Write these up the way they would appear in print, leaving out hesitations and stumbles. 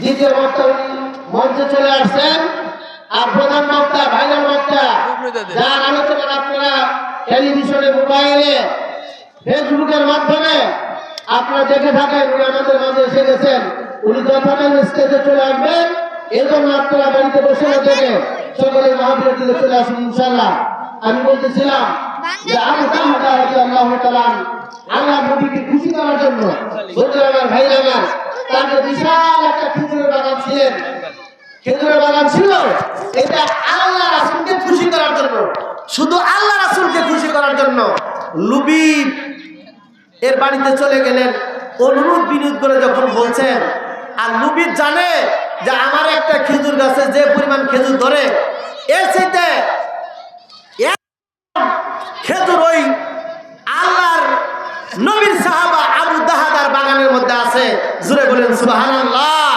দ্বিতীয় বক্তা উনি মঞ্চে চলে আসছেন। আর প্রধান বক্তা ভাইরাল বক্তা যার আলোচনা আপনারা টেলিভিশনে, মোবাইলে, ফেসবুকের মাধ্যমে আপনারা দেখে থাকেন, উনি আমাদের মাঝে এসে গেছেন। উনি যথাযথ স্টেজে চলে আসবেন। এই জন্য আপনারা বাড়িতে বসে না থেকে সকলে মাহফিলের দিকে চলে আসুন ইনশাআল্লাহ। আমি বলতেছিলাম যে আবু তাহদা রাদিয়াল্লাহু তাআলা আল্লাহ নবীকে খুশি করার জন্য, বন্ধুরা আমার, ভাইরা আমার, তার যে বিশাল একটা খেজুরের বাগান ছিলেন, খেজুরের বাগান ছিল, এটা আল্লাহ রাসূলকে খুশি করার জন্য, শুধু আল্লাহ রাসূলকে খুশি করার জন্য লুবিব এর বাড়িতে চলে গেলেন। অনুরোধ বিনোদ করে যখন বলছেন, আর লুবিব জানে যে আমার একটা খেজুর গাছে যে পরিমাণ খেজুর ধরে, এর চাইতে খেজুর ওই আল্লাহর নবীর সাহাবা আবু দাহাদার বাগানের মধ্যে আছে। জোরে বলেন সুবহানাল্লাহ।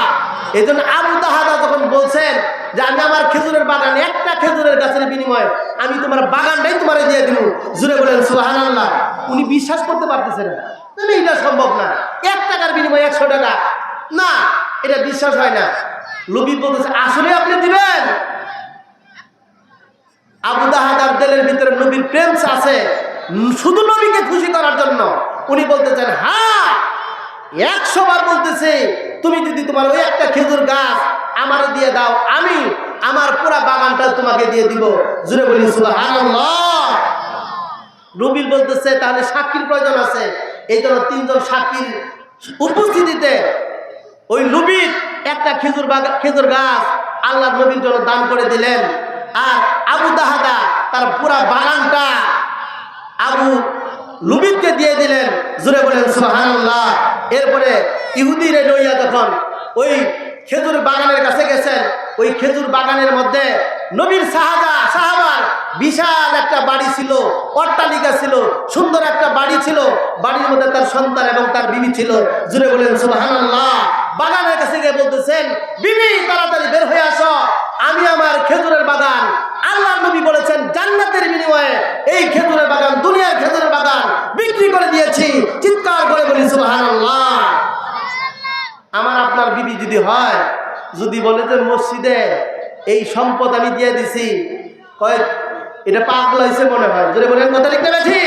এই জন্য আবু দাহাদা যখন বলছেন যে আমি আমার খেজুরের বাগান, একটা খেজুরের গাছের বিনিময়ে আমি তোমার বাগানটাই তোমার দিয়ে দিব, জোরে বলেন সুবহানাল্লাহ। উনি বিশ্বাস করতে পারতেছেন না, এটা সম্ভব না, 1 টাকার বিনিময়ে 100 টাকা, না, এটা বিশ্বাস হয় না। লুবিব বলতেছে আসলে আপনি দিবেন? আবু দাহাদার দিলের ভিতরে নবীর প্রেম আছে, শুধু নবীকে খুশি করার জন্য উনি বলতেছেন হ্যাঁ, 100 বার বলতেছে, তুমি যদি তোমার ওই একটা খেজুর গাছ আমার দিয়ে দাও, আমি আমার পুরা বাগানটা তোমাকে দিয়ে দিব। জোরে বলি সুবহানাল্লাহ। নবীর বলতেছে তাহলে সাক্ষীর প্রয়োজন আছে। এই জন্য 3 জন সাক্ষীর উপস্থিতিতে ওই নবীর একটা খেজুর গাছ আল্লাহ নবীর জন্য দান করে দিলেন। আর আবু দাহাদা তার পুরা বাগানটা আবু লুবিবকে দিয়ে দিলেন। জোরে বলেন সুবহানাল্লাহ। এরপরে ইহুদিরা লইয়া যখন ওই খেজুর বাগানের কাছে গেছেন, ওই খেজুর বাগানের মধ্যে নবীর সাহাবার বিশাল একটা বাড়ি ছিল, অট্টালিকা ছিল, সুন্দর একটা বাড়ি ছিল, বাড়ির মধ্যে তার সন্তান এবং তার বিবি ছিল। জোরে বলেন সুবহানাল্লাহ। বাগানের কাছে গিয়ে বলতেছেন, বিবি তাড়াতাড়ি বের হয়ে আসো, আমি আমার খেজুরের বাগান, আল্লাহ নবী বলেছেন জান্নাতের বিনিময়ে এই খেজুরের বাগান, দুনিয়ার খেজুরের বাগান বিক্রি করে দিয়েছি। চিৎকার করে বলি সুবহানাল্লাহ। আমার আপনার বিবি যদি হয়, যদি বলে যে মসজিদে এই সম্পদ আমি দিয়ে দিছি, কয় এটা পাগল হয়েছে মনে হয়। যদি বলেন কথা লিখতে বেশি,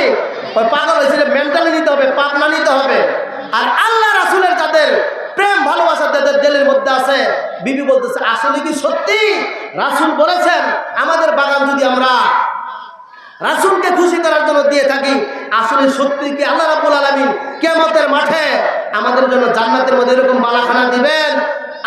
পাগল হয়েছে, মেন্টালি নিতে হবে, পাপ না নিতে হবে। আর আল্লাহ রাসূলের যাদের প্রেম ভালোবাসা তাদের দিলের মধ্যে আছে, বিবি বলতেছে আসলে কি সত্যি রাসূল বলেছেন আমাদের বাগান যদি আমরা রাসূলকে খুশি করার জন্য দিয়ে থাকি, আসলে সত্যি কি আল্লাহ রাব্বুল আলামিন কিয়ামতের মাঠে আমাদের জন্য জান্নাতের মধ্যে এরকম বালাখানা দিবেন?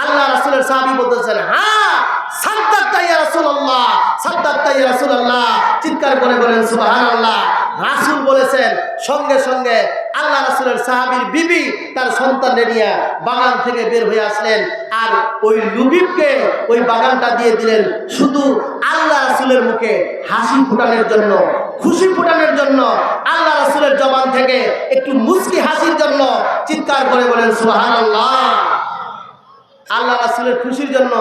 আল্লাহ রাসূলের সাহাবী বলতেছেন হ্যাঁ, সাদ্দাকতা ইয়া রাসূলুল্লাহ, সাদ্দাকতা ইয়া রাসূলুল্লাহ। চিৎকার করে বলেন সুবহানাল্লাহ। রাসূল বলেছেন, সঙ্গে সঙ্গে আল্লাহ রাসূলের সাহাবীর বিবি তার সন্তানকে নিয়ে বাগান থেকে বের হয়ে আসলেন। আর ওই লুবিবকে ওই বাগানটা দিয়ে দিলেন, শুধু আল্লাহ রাসূলের মুখে হাসি ফোটানোর জন্য, খুশি ফোটানোর জন্য, আল্লাহ রাসূলের জবান থেকে একটু মুস্কি হাসির জন্য। চিৎকার করে বলেন সুবহানাল্লাহ। আল্লাহ রাসূলের খুশির জন্য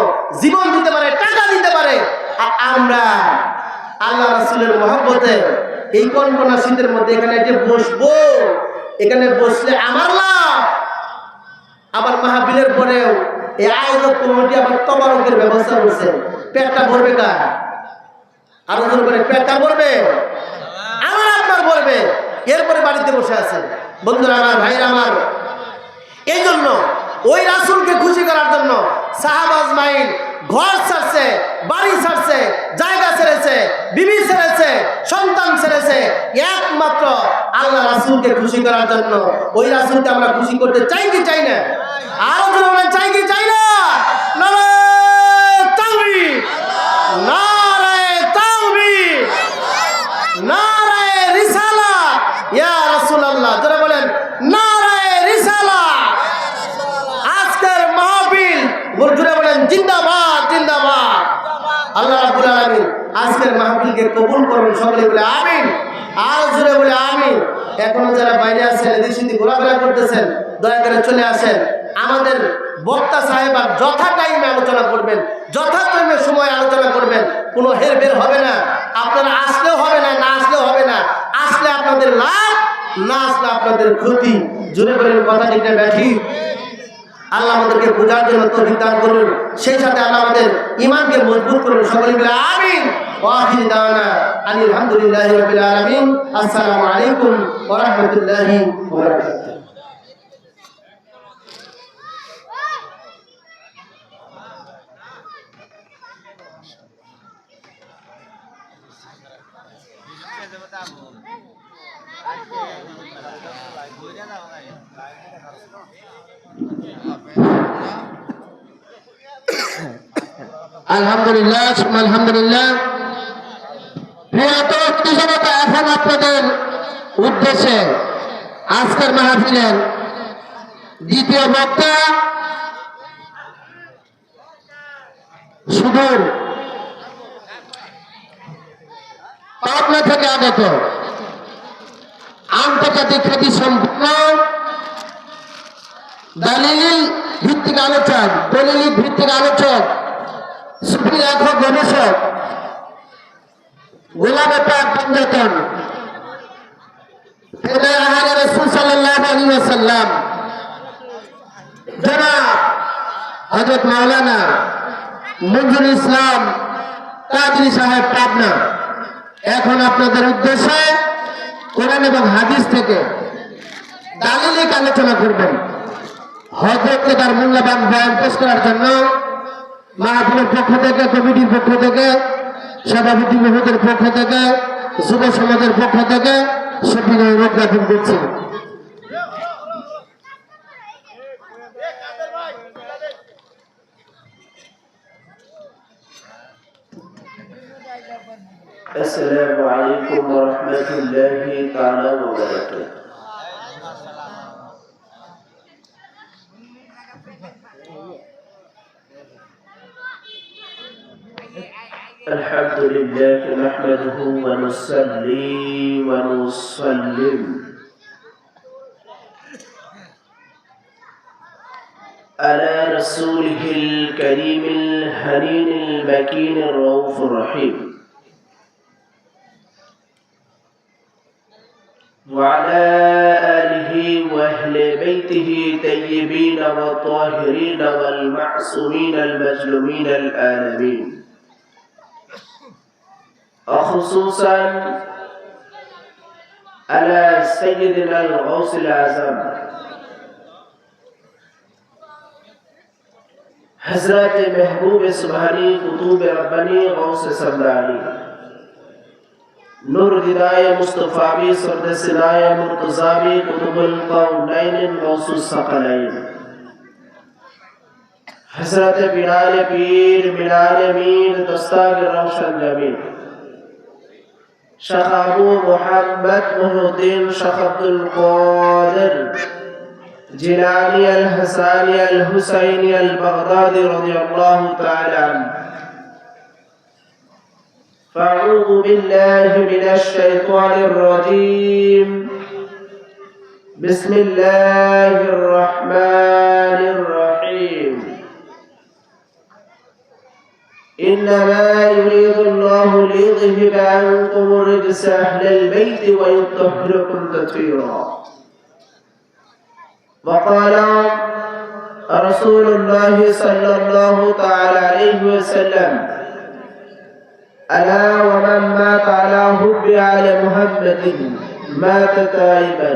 জীবন দিতে পারে, টাকা দিতে পারে। আর আমরা আল্লাহ রাসূলের মহব্বতে এই কনকনা শীতের মধ্যে এখানে যে বসবো, এখানে বসলে আমার লাভ। আবার মাহফিলের পরেও এই আয়োজক কমিটি আবার তবারকের ব্যবস্থা করছে। পেটটা ভরবে কার? আরো জোর করে পেট কার ভরবে? আমার আপনার ভরবে। এরপরে বাড়িতে বসে আছে। বন্ধুরা আমার, ভাইরা আমার, এই জন্য ওই রাসূলকে খুশি করার জন্য সাহাবা আজমাইন ঘর ছাড়ছে, বাড়ি ছাড়ছে, জায়গা ছেড়েছে, বিবি ছেড়েছে, সন্তান ছেড়েছে, একমাত্র আল্লাহ রাসূলকে খুশি করার জন্য। ওই রাসূলকে আমরা খুশি করতে চাই কি চাই না? আরো জোরে বলেন, চাই কি চাই না? নারায়ে তাকবীর, নারায়ে তাকবীর, নারায়ে রিসালাত ইয়া রাসূলুল্লাহ। জোরে বলেন নারায়ে রিসালাত। আজকের মাহফিল জোরে বলেন জিন্দাবাদ, জিন্দাবাদ। আল্লাহ রাব্বুল আলামিন আজকের মাহফিলকে কবুল করুন, সকলে বলে আমিন। আর জোরে বলে আমিন। এখনো যারা বাইরে আছেন, এদিক সেদিক ঘোরাফেরা করতেছেন, দয়া করে চলে আসেন। আমাদের বক্তা সাহেব যথা টাইমে আলোচনা করবেন, যথা টাইমে সময় আলোচনা করবেন, কোনো হেরফের হবে না। আপনারা আসলেও হবে না, না আসলেও হবে না। আসলে আপনাদের লাভ, না আসলে আপনাদের ক্ষতি। জোরে বলেন কথা ঠিক না ব্যাঠি? আল্লাহ আমাদেরকে বোঝার জন্য তৌফিক দান করুন, সেই সাথে আল্লাহ আমাদের ঈমানকে মজবুত করুন। সকলে মিলে আমিন। ওয়া আখিরু দাওয়ানা আলহামদুলিল্লাহি রাব্বিল আলামিন। আসসালামু আলাইকুম ওয়া রাহমাতুল্লাহি ওয়া বারাকাতুহু। আলহামদুলিল্লাহ আলহামদুলিল্লাহ। প্রিয় তৌহিদি জনতা, এখন আপনাদের উদ্দেশ্যে আজকের মাহফিলের দ্বিতীয় বক্তা সুদূর পাবনা থেকে আগত আন্তর্জাতিক খ্যাতি সম্পন্ন দলিল ভিত্তিক আলোচক সুফি লেখক গবেষক গোলাম পাক পঞ্জাতন রাসূল সাল্লাল্লাহু আলাইহি ওয়াসাল্লাম জনাব হযরত মাওলানা মঞ্জুর ইসলাম কাদরী সাহেব পাবনা এখন আপনাদের উদ্দেশ্যে কোরআন এবং হাদিস থেকে দালিলিক আলোচনা করবেন। হযরতকে তার মূল্যবান বয়ান পেশ করার জন্য মাহফিলের পক্ষ থেকে, কমিটির পক্ষ থেকে, সভাপতি মহোদয়ের পক্ষ থেকে, যুব সমাজের পক্ষ থেকে সবিনয় অনুরোধ জ্ঞাপন করছি। আসসালামু আলাইকুম ওয়া রাহমাতুল্লাহি তাআলা ওয়া বারাকাতুহু। الحمد لله نحمده ونصلي ونسلم على رسوله الكريم الحنين المكين الرؤوف الرحيم وعلى آله وأهل بيته طيبين والطاهرين والمعصومين المظلومين العالمين، وخصوصا على سيدنا الغوث الأعظم حضرت محبوب سبحانی قطوب ربانی غوث سمدانی نور دیدائے مصطفی سرد سنائے مرتضی قطب القونین غوث الثقلین حضرت بلال پیر بلال امیر دستاگیر روشن جمیل شیخ ابو محمد محی الدین شیخ عبدالقادر جیلانی الحسانی الحسینی البغدادی رضی اللہ تعالی عنہ. فأعوذ بالله من الشيطان الرجيم. بسم الله الرحمن الرحيم. إنما يريد الله ليذهب عنكم الرجس أهل البيت ويطهركم تطهيرا. وقال رسول الله صلى الله تعالى عليه وسلم: ألا ومن مات على حب آل محمد مات تائبا.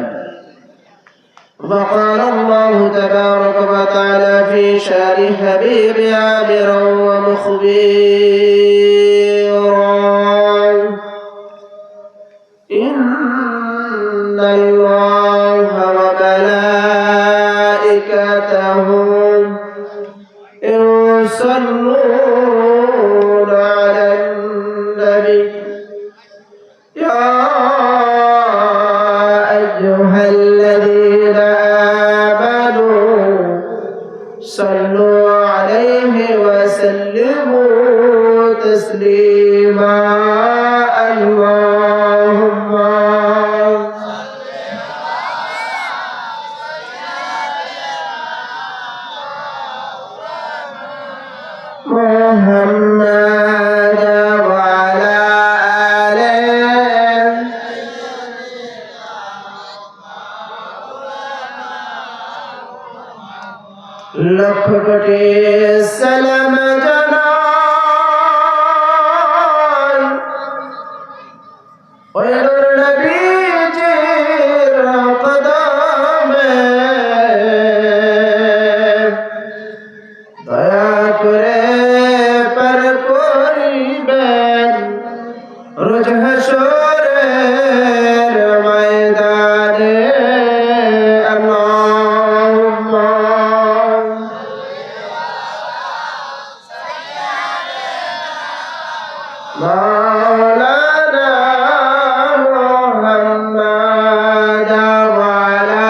وقال الله تبارك وتعالى في شان حبيب عامرا ومخبرا: إن الله وملائكته يصلون على النبي يا أيها الذين آمنوا صلوا عليه وسلموا تسليما. اللهم محمد وعلى آله লক্ষ কোটি সালাম জানাই ওই নূর নবীজির কদমে দয়া করে পার করিবেন রোজ হাসরের ময়দানে আল্লাহুম্মা মাওলানা মুহাম্মাদ ওয়া আলা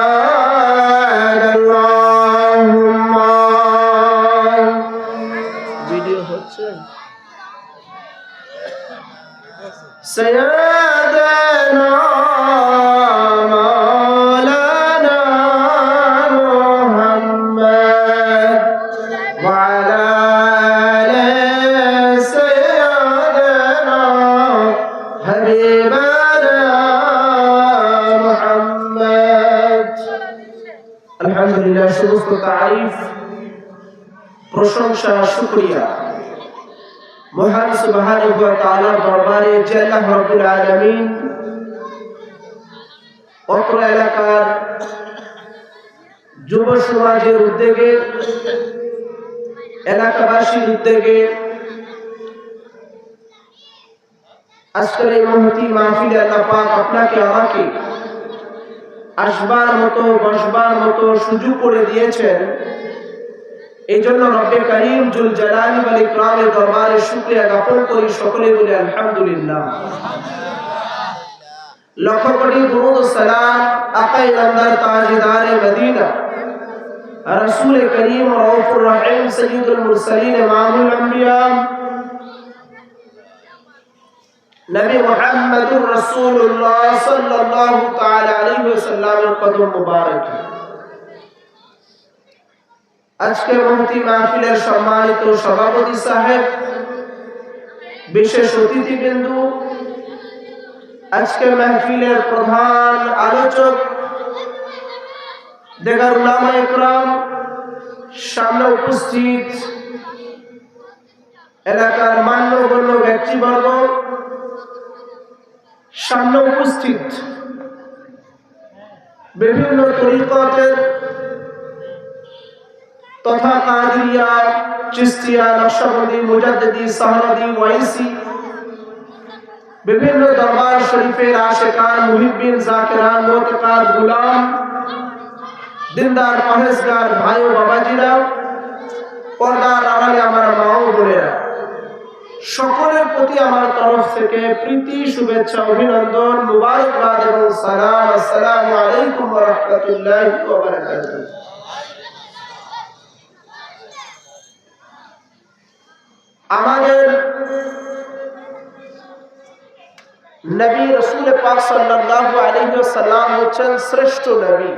মুহাম্মাদ আল্লাহুম্মা ভিডিও হচ্ছে সাইয়্যিদানা মাওলানা মুহাম্মাদ ওয়া আলা আলি সাইয়্যিদানা হাবিবানা মুহাম্মাদ। আলহামদুলিল্লাহ, সমস্ত তারিফ, প্রশংসা, শুকরিয়া মহান সুবহানাহু ওয়া তাআলার দরবারে যে আল্লাহ রাব্বুল আলামিন অত্র এলাকার যুব সমাজের উদ্যোগে, এলাকাবাসীর উদ্যোগে আজকের এই মহতি মাহফিলে আল্লাহ পাক আপনাকে আমাকে আসবার মতো বসবার মতো সুযোগ করে দিয়েছেন। এই জন্য রব্বে কারীম জুল জালালি ওয়াল ইকরামের দরবারে শুকরিয়া জ্ঞাপন করি। সকলে বলি আলহামদুলিল্লাহ। লক্ষ কোটি দুরূদ ও সালাম আকায়ে নামদার তাজদারে মদিনা রাসূল করিম রউফুর রহিম সাইয়্যিদুল মুরসালিন ইমামুল আম্বিয়া নবী মুহাম্মদুর রাসূলুল্লাহ সাল্লাল্লাহু তাআলা আলাইহি ওয়াসাল্লামের কদম মুবারক। আজকের মহতি মাহফিলের সম্মানিত সভাপতি সাহেব, বিশেষ অতিথিবৃন্দু, আজকের মাহফিলের প্রধান আলোচক, দেগার উলামা ইকরাম, সামনে উপস্থিত এলাকার মান্যগণ্য ব্যক্তিবর্গ, সামনে উপস্থিত বিভিন্ন তরিকতের তথা কাদিরিয়া, চিশতিয়া, নকশবন্দি, মুজাদ্দিদি, সাহরাদি, ওয়াইসি, বিভিন্ন দরবার শরীফের আশিকান, মুহিব্বিন, জাকিরান, মুতাকাদ, গুলাম, দিনদার, পরহেজগার ভাই ও বাবাজিরা, পর্দার আড়ালে আমার মা ও বোনেরা, সকলের প্রতি আমার তরফ থেকে প্রীতি, শুভেচ্ছা, অভিনন্দন, মুবারকবাদ এবং সালাম। আসসালামু আলাইকুম ওয়া রাহমাতুল্লাহি ওয়া বারাকাতুহু। আমাদের নবী রাসূল পাক সাল্লাল্লাহু আলাইহি ওয়াসাল্লাম হচ্ছেন শ্রেষ্ঠ নবী,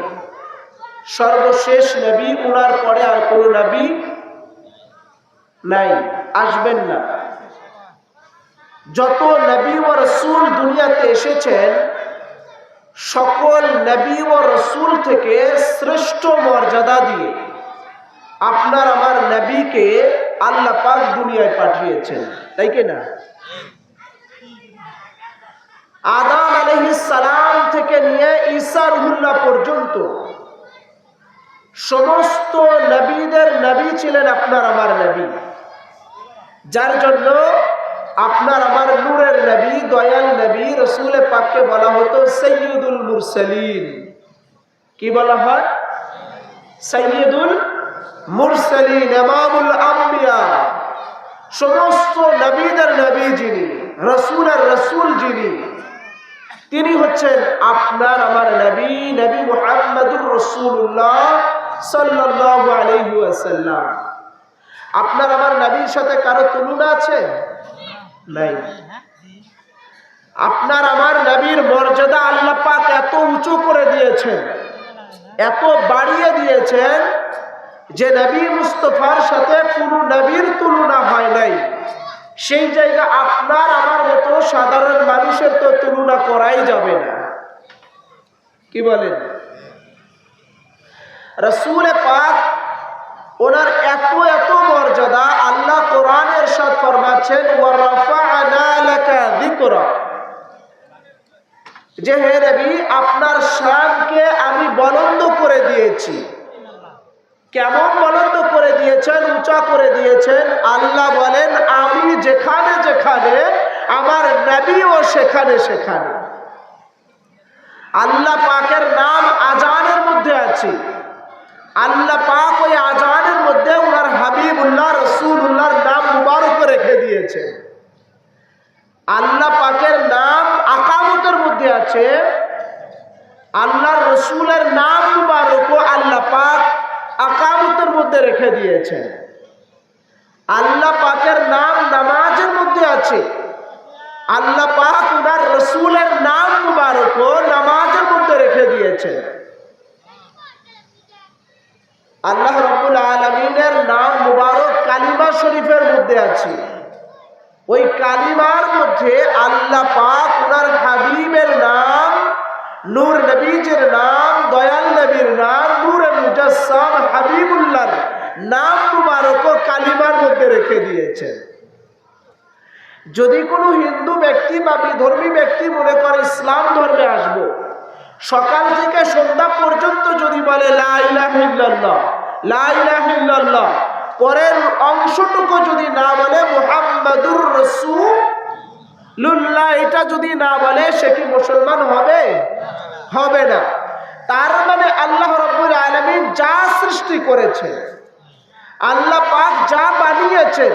সর্বশেষ নবী। ওনার পরে আর কোনো নবী নাই, আসবেন না। যত নবী ও রাসূল দুনিয়াতে এসেছেন, সকল নবী ও রাসূল থেকে শ্রেষ্ঠ মর্যাদা দিয়ে আপনার আমার নবীকে আল্লাহ পাক দুনিয়ায় পাঠিয়েছেন, তাই কি না? আদম আলাইহিস সালাম থেকে নিয়ে ঈসা রুহুল্লাহ পর্যন্ত সমস্ত নবীদের নবী ছিলেন আপনার আমার নবী, যার জন্য আপনার আমার নূরের নবী, দয়াল নবী রাসূল পাককে বলা হতো সাইয়্যিদুল মুরসালিন। কি বলা হয়? সাইয়্যিদুল মুরসালিন, ইমামুল আম্বিয়া। সমস্ত নবীদের নবী যিনি, রাসূলের রাসূল যিনি, তিনি হচ্ছেন আপনার আমার নবী, নবী মুহাম্মদুর রাসূলুল্লাহ সাল্লাল্লাহু আলাইহি ওয়াসাল্লাম। আপনার আমার নবীর সাথে কারো তুলনা আছে? নাই। আপনার আমার নবীর মর্যাদা আল্লাহ পাক এত উঁচু করে দিয়েছেন, এত বাড়িয়ে দিয়েছেন যে নবী মুস্তাফার সাথে কোনো নবীর তুলনা হয় নাই। সেই জায়গা আপনার আমার মতো সাধারণ মানুষের তো তুলনা করাই যাবে না। কি বলেন? রাসূল পাক ওনার এত এত মর্যাদা, আল্লাহ কোরআনে ইরশাদ ফরমাচ্ছেন ওয়া রাফা'না লাকা যিকরা, যে হে নবী আপনার শানকে আমি বুলন্দ করে দিয়েছি। কেমন বুলন্দ করে দিয়েছেন, উঁচা করে দিয়েছেন? আল্লাহ বলেন আমি যেখানে যেখানে, আমার নবীও সেখানে সেখানে। আল্লাহ পাকের নাম আজানের মধ্যে আছে। আল্লাহ পাক ওই আজানের মধ্যে ওনার হাবিবুল্লাহ রাসূলুল্লাহর নাম মুবারক রেখে দিয়েছে। আল্লাহ পাকের নাম আকামতের মধ্যে আছে। আল্লাহর রাসূলের নাম মুবারক আল্লাহ পাক আকামতের মধ্যে রেখে দিয়েছেন। আল্লাহ পাকের নাম নামাজের মধ্যে আছে। আল্লাহ পাক ওনার রাসূলের নাম মুবারক নামাজের মধ্যে রেখে দিয়েছেন। আল্লাহ রাব্বুল আলামিনের নাম মুবারক কালিমা শরীফের মধ্যে আছে। ওই কালিমার মধ্যে আল্লাহ পাক ওনার হাবিবের নাম, নূর নবীজির নাম, দয়াল নবীর নাম, নূরে মুজাসসাম হাবিবুল্লাহর নাম মুবারক কালিমার মধ্যে রেখে দিয়েছেন। যদি কোনো হিন্দু ব্যক্তি বা বিধর্মী ব্যক্তি মনে করে ইসলাম ধর্মে আসব, সকাল থেকে সন্ধ্যা পর্যন্ত যদি বলে লা ইলাহা ইল্লাল্লাহ, লা ইলাহা ইল্লাল্লাহ, পরের অংশটুকু যদি না বলে মুহাম্মাদুর রাসূলুল্লাহ, এটা যদি না বলে সে কি মুসলমান হবে? হবে না। তার মানে আল্লাহ রাব্বুল আলামিন যা সৃষ্টি করেছেন, আল্লাহ পাক যা বানিয়েছেন,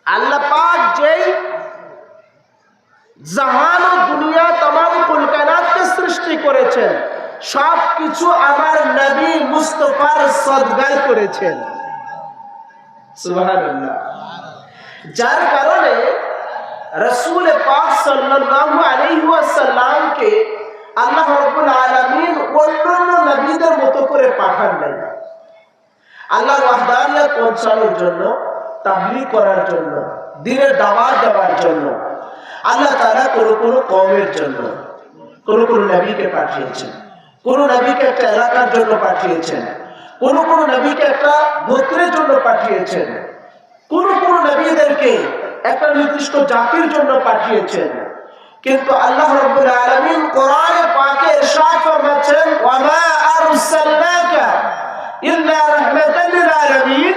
আল্লাহ পাক যেই জাহান ও দুনিয়া तमाम কুল কায়নাতকে সৃষ্টি করেছেন, সব কিছু আমার নবী মুস্তাফার সদকায় করেছেন। সুবহানাল্লাহ। যার কারণে রাসূল পাক সাল্লাল্লাহু আলাইহি ওয়াসাল্লামকে আল্লাহ রাব্বুল আলামিন অন্যান্য নবীদের মতো করে পাঠান নাই। আল্লাহর ওয়াহদানিয়ত পৌঁছানোর জন্য, তাবলীগ করার জন্য, দ্বীনের দাওয়াত দেওয়ার জন্য আল্লাহ তাআলা কোন কওমের জন্য কোন নবীকে পাঠিয়েছেন। কোন নবীকে একটা এলাকার জন্য পাঠিয়েছেন, কোন নবীকে একটা গোত্রের জন্য পাঠিয়েছেন, কোন নবীদেরকে একটা নির্দিষ্ট জাতির জন্য পাঠিয়েছেন। কিন্তু আল্লাহ রাব্বুল আলামিন কোরআনে পাকে ইরশাদ ফরমাচ্ছেন ওয়া মা আরসালনাকা ইল্লা রাহমাতাল লিল আলামিন,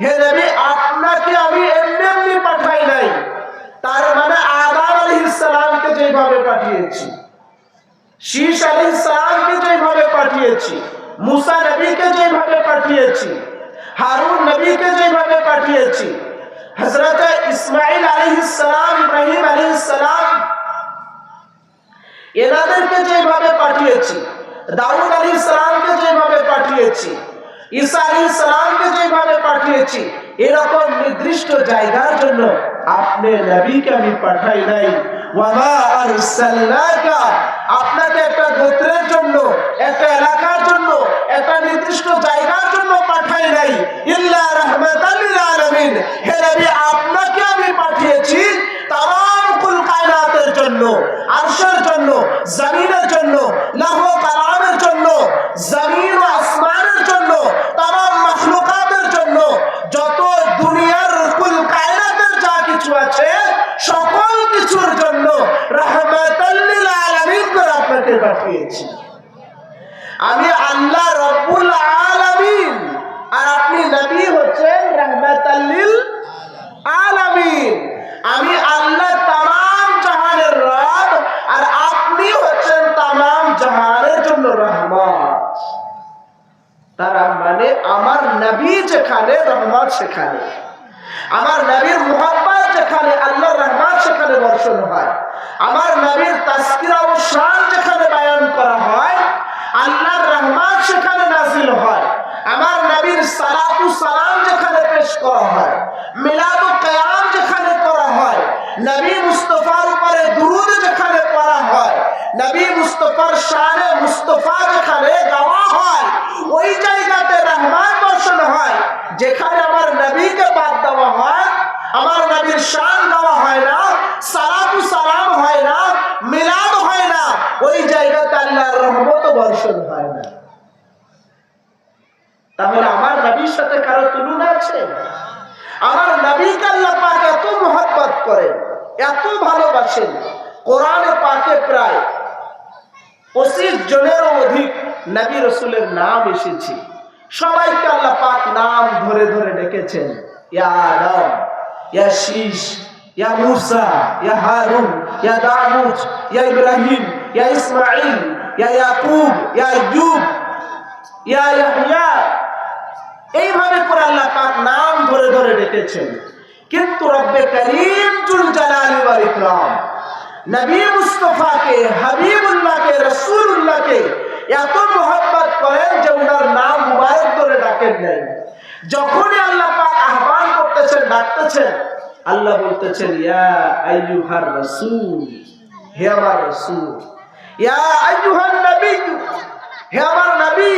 হে নবী আপনাকে আমি এমনি পাঠাই নাই। তার মানে আদম আলাইহিস সালামকে যেভাবে পাঠিয়েছি, শীশ আলাইহিস সালামকে যেভাবে পাঠিয়েছি, মুসা নবীকে যেভাবে পাঠিয়েছি, হারুন নবীকে যেভাবে পাঠিয়েছি, হযরত ইসমাঈল আলাইহিস সালাম, ইব্রাহিম আলাইহিস সালাম এনাদেরকে যেভাবে পাঠিয়েছি, দাউদ আলাইহিস সালামকে যেভাবে পাঠিয়েছি, ঈসা আলাইহিস সালামকে যেভাবে পাঠিয়েছি, এরকম নির্দিষ্ট জায়গার জন্য আপনি নবীকে আমি পাঠাই নাই। ওয়া মা আরসালনাকা, আপনাকে একটা গোত্রের জন্য, একটা এলাকার জন্য, একটা নির্দিষ্ট জায়গার জন্য পাঠাই নাই। ইল্লা রাহমাতাল লিল আলামিন, হে নবী আপনাকে আমি পাঠিয়েছি तमाम কুল কায়নাতের জন্য, আরশের জন্য, জমিনের জন্য, লাহ ও কালামের জন্য, জমিন ও আসমানের জন্য, तमाम মাখলুকাতের জন্য, যত দুনিয়ার কুল কায়নাতের যা কিছু আছে সকল কিছুর জন্য রাহমাতাল লিল আলামিন করে আপনাকে পাঠিয়েছি। আমি আল্লাহ রাব্বুল আলামিন, আর আপনি নবী হচ্ছেন রাহমাতাল লিল আলামিন। আমি আল্লাহ तमाम জাহানের রব, আর আপনি হচ্ছেন तमाम জাহানের জন্য রহমত। তার মানে আমার নবী যেখানে, রহমত সেখানে। আমার নবীর মুহাব্বত যেখানে, আল্লাহর রহমত সেখানে বর্ষণ হয়। আমার নবীর তাসকিরা ও শান যেখানে বয়ান করা হয়, আল্লাহর রহমত সেখানে নাজিল হয়। আমার নবীর সালাতু সালাম যেখানে পেশ করা হয়, মিলাদ ও কিয়াম যেখানে করা হয়, নবী মুস্তাফার উপরে দুরূদ যেখানে পড়া হয়, নবী মুস্তাফার শানে মুস্তাফা যেখানে গাওয়া হয়, ওই জায়গাতে রহমত বর্ষণ হয়। যেখানে আমার নবীকে বাদ দেওয়া হয়, আমার নবীর শান গাওয়া হয় না, সালাতু সালাম হয় না, মিলাদ হয় না, ওই জায়গাতে আল্লাহর রহমত বর্ষণ হয় না। তাহলে আমার নবীর সাথে কারো তুলনা আছে? আমার নবীকে আল্লাহ পাক এত মহব্বত করেন, এত ভালোবাসেন, কোরআনে পাকে প্রায় 25 জনেরও অধিক নবী রাসূলের নাম এসেছে। সবাইকে আল্লাহ পাক নাম ধরে ধরে ডেকেছেন, ইয়া আদম, ইয়া শীশ, ইয়া মূসা, ইয়া হারুন, ইয়া দাউদ, ইয়া ইব্রাহিম, ইয়া ইসমাঈল, ইয়া ইয়াকুব, ইয়া আইয়ুব, ইয়া ইয়াহইয়া। এইভাবে করে আল্লাহ পাক নাম ধরে ধরে ডেকেছেন। কিন্তু রব্বে করিম জুল জালালি ওয়াল ইকরাম নবী মুস্তাফাকে, হাবিবুল্লাহকে, রাসূলুল্লাহকে এত মহব্বত করেন যে ওনার নাম মুবারক ধরে ডাকেন নাই। যখনই আল্লাহ পাক আহ্বান করতেছেন, ডাকতেছেন, আল্লাহ বলতেছেন ইয়া আইয়ুহার রাসূল, হে আমার রাসূল, ইয়া আইয়ুহান নবী, হে আমার নবী।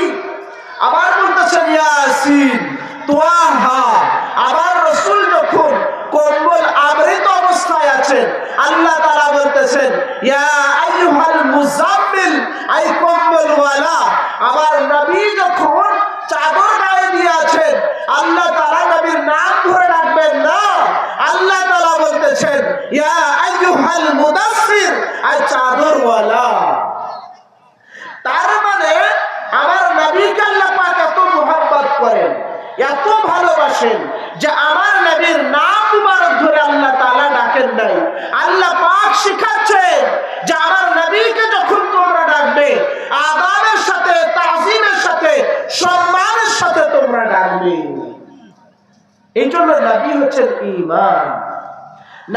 আবার বলতেছেন ইয়াসিন, তোয়াহা। আবার রাসূল যখন কম্বল আবৃত অবস্থায় আছেন, আল্লাহ তাআলা বলতেছেন ইয়া আইয়ুহাল মুজাম্মিল, আই কম্বলওয়ালা। আবার নবী যখন চাদর গায়ে দিয়ে আছেন, আল্লাহ তাআলা নবীর নাম ধরে ডাকবেন না, আল্লাহ তাআলা বলতেছেন ইয়া আইয়ুহাল মুদাসসির, আই চাদরওয়ালা। তার মানে আমার নবীকে আল্লাহ পাক এত মহব্বত করেন, এত ভালোবাসেন যে আমার নবীর নাম মুবারক ধরে আল্লাহ তাআলা ডাকেন নাই। আল্লাহ পাক শিখাচ্ছেন যে আমার নবীকে যখন তোমরা ডাকবে, আদাবের সাথে, তাজিমের সাথে, সম্মানের সাথে তোমরা ডাকবে। এই জন্য নবী হচ্ছেন ঈমান,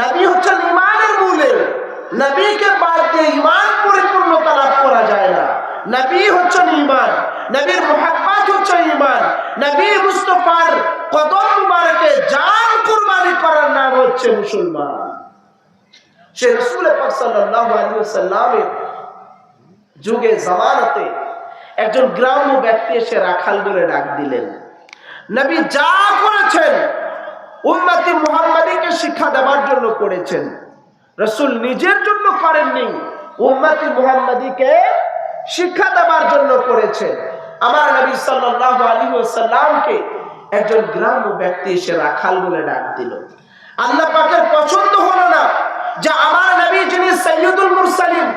নবী হচ্ছেন ঈমানের মূলে। নবীকে বাদ দিয়ে ঈমান পরিপূর্ণতা লাভ করা যায় না। নবী হচ্ছেন ঈমান, নবীর মুহাব্বত হচ্ছে ঈমান। নবী মুস্তাফার কদম মুবারকে জান কুরবানি করার নাম হচ্ছে মুসলমান। সে রাসূল পাক সাল্লাল্লাহু আলাইহি ওয়াসাল্লামের যুগে জামানাতে একজন গ্রাম্য ব্যক্তি এসে রাখাল বলে ডাক দিলেন। নবী যা করেছেন উম্মতি মুহাম্মাদীকে শিক্ষা দেওয়ার জন্য করেছেন। রাসূল নিজের জন্য করেননি, উম্মতি মুহাম্মাদীকে শিক্ষা দেওয়ার জন্য করেছেন। আমার নবী সাল্লাল্লাহু আলাইহি ওয়াসাল্লামকে একজন গ্রাম্য ব্যক্তি এসে রাখাল বলে ডাক দিল। আল্লাহ পাকের পছন্দ হলো না যে আমার নবী যিনি সাইয়্যিদুল মুরসালিন,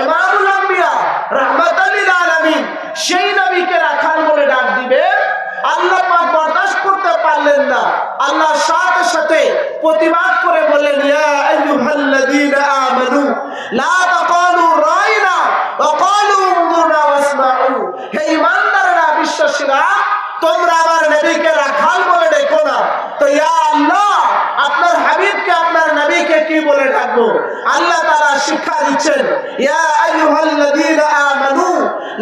ইমামুল আম্বিয়া, রাহমাতাল লিল আলামিন, সেই নবীকে রাখাল বলে ডাক দিবে। আল্লাহ পাক বরদাশত করতে পারলেন না। আল্লাহ সাথে সাথে প্রতিবাদ করে বললেন ইয়া আইয়ুহাল্লাযীনা আমানু লা তাকালু রাইনা ওয়া ক্বালু উনজুরনা ওয়াসমাউ। হে ঈমানদাররা, বিশ্বাসীরা, তোমরা আমার নবীকে রাখাল বলে ডেকো না। তো ইয়া আল্লাহ, আপনার হাবিবকে, আপনার নবীকে কি বলে ডাকবো? আল্লাহ তাআলা শিক্ষা দিচ্ছেন ইয়া আইয়ুহাল্লাযীনা আমানু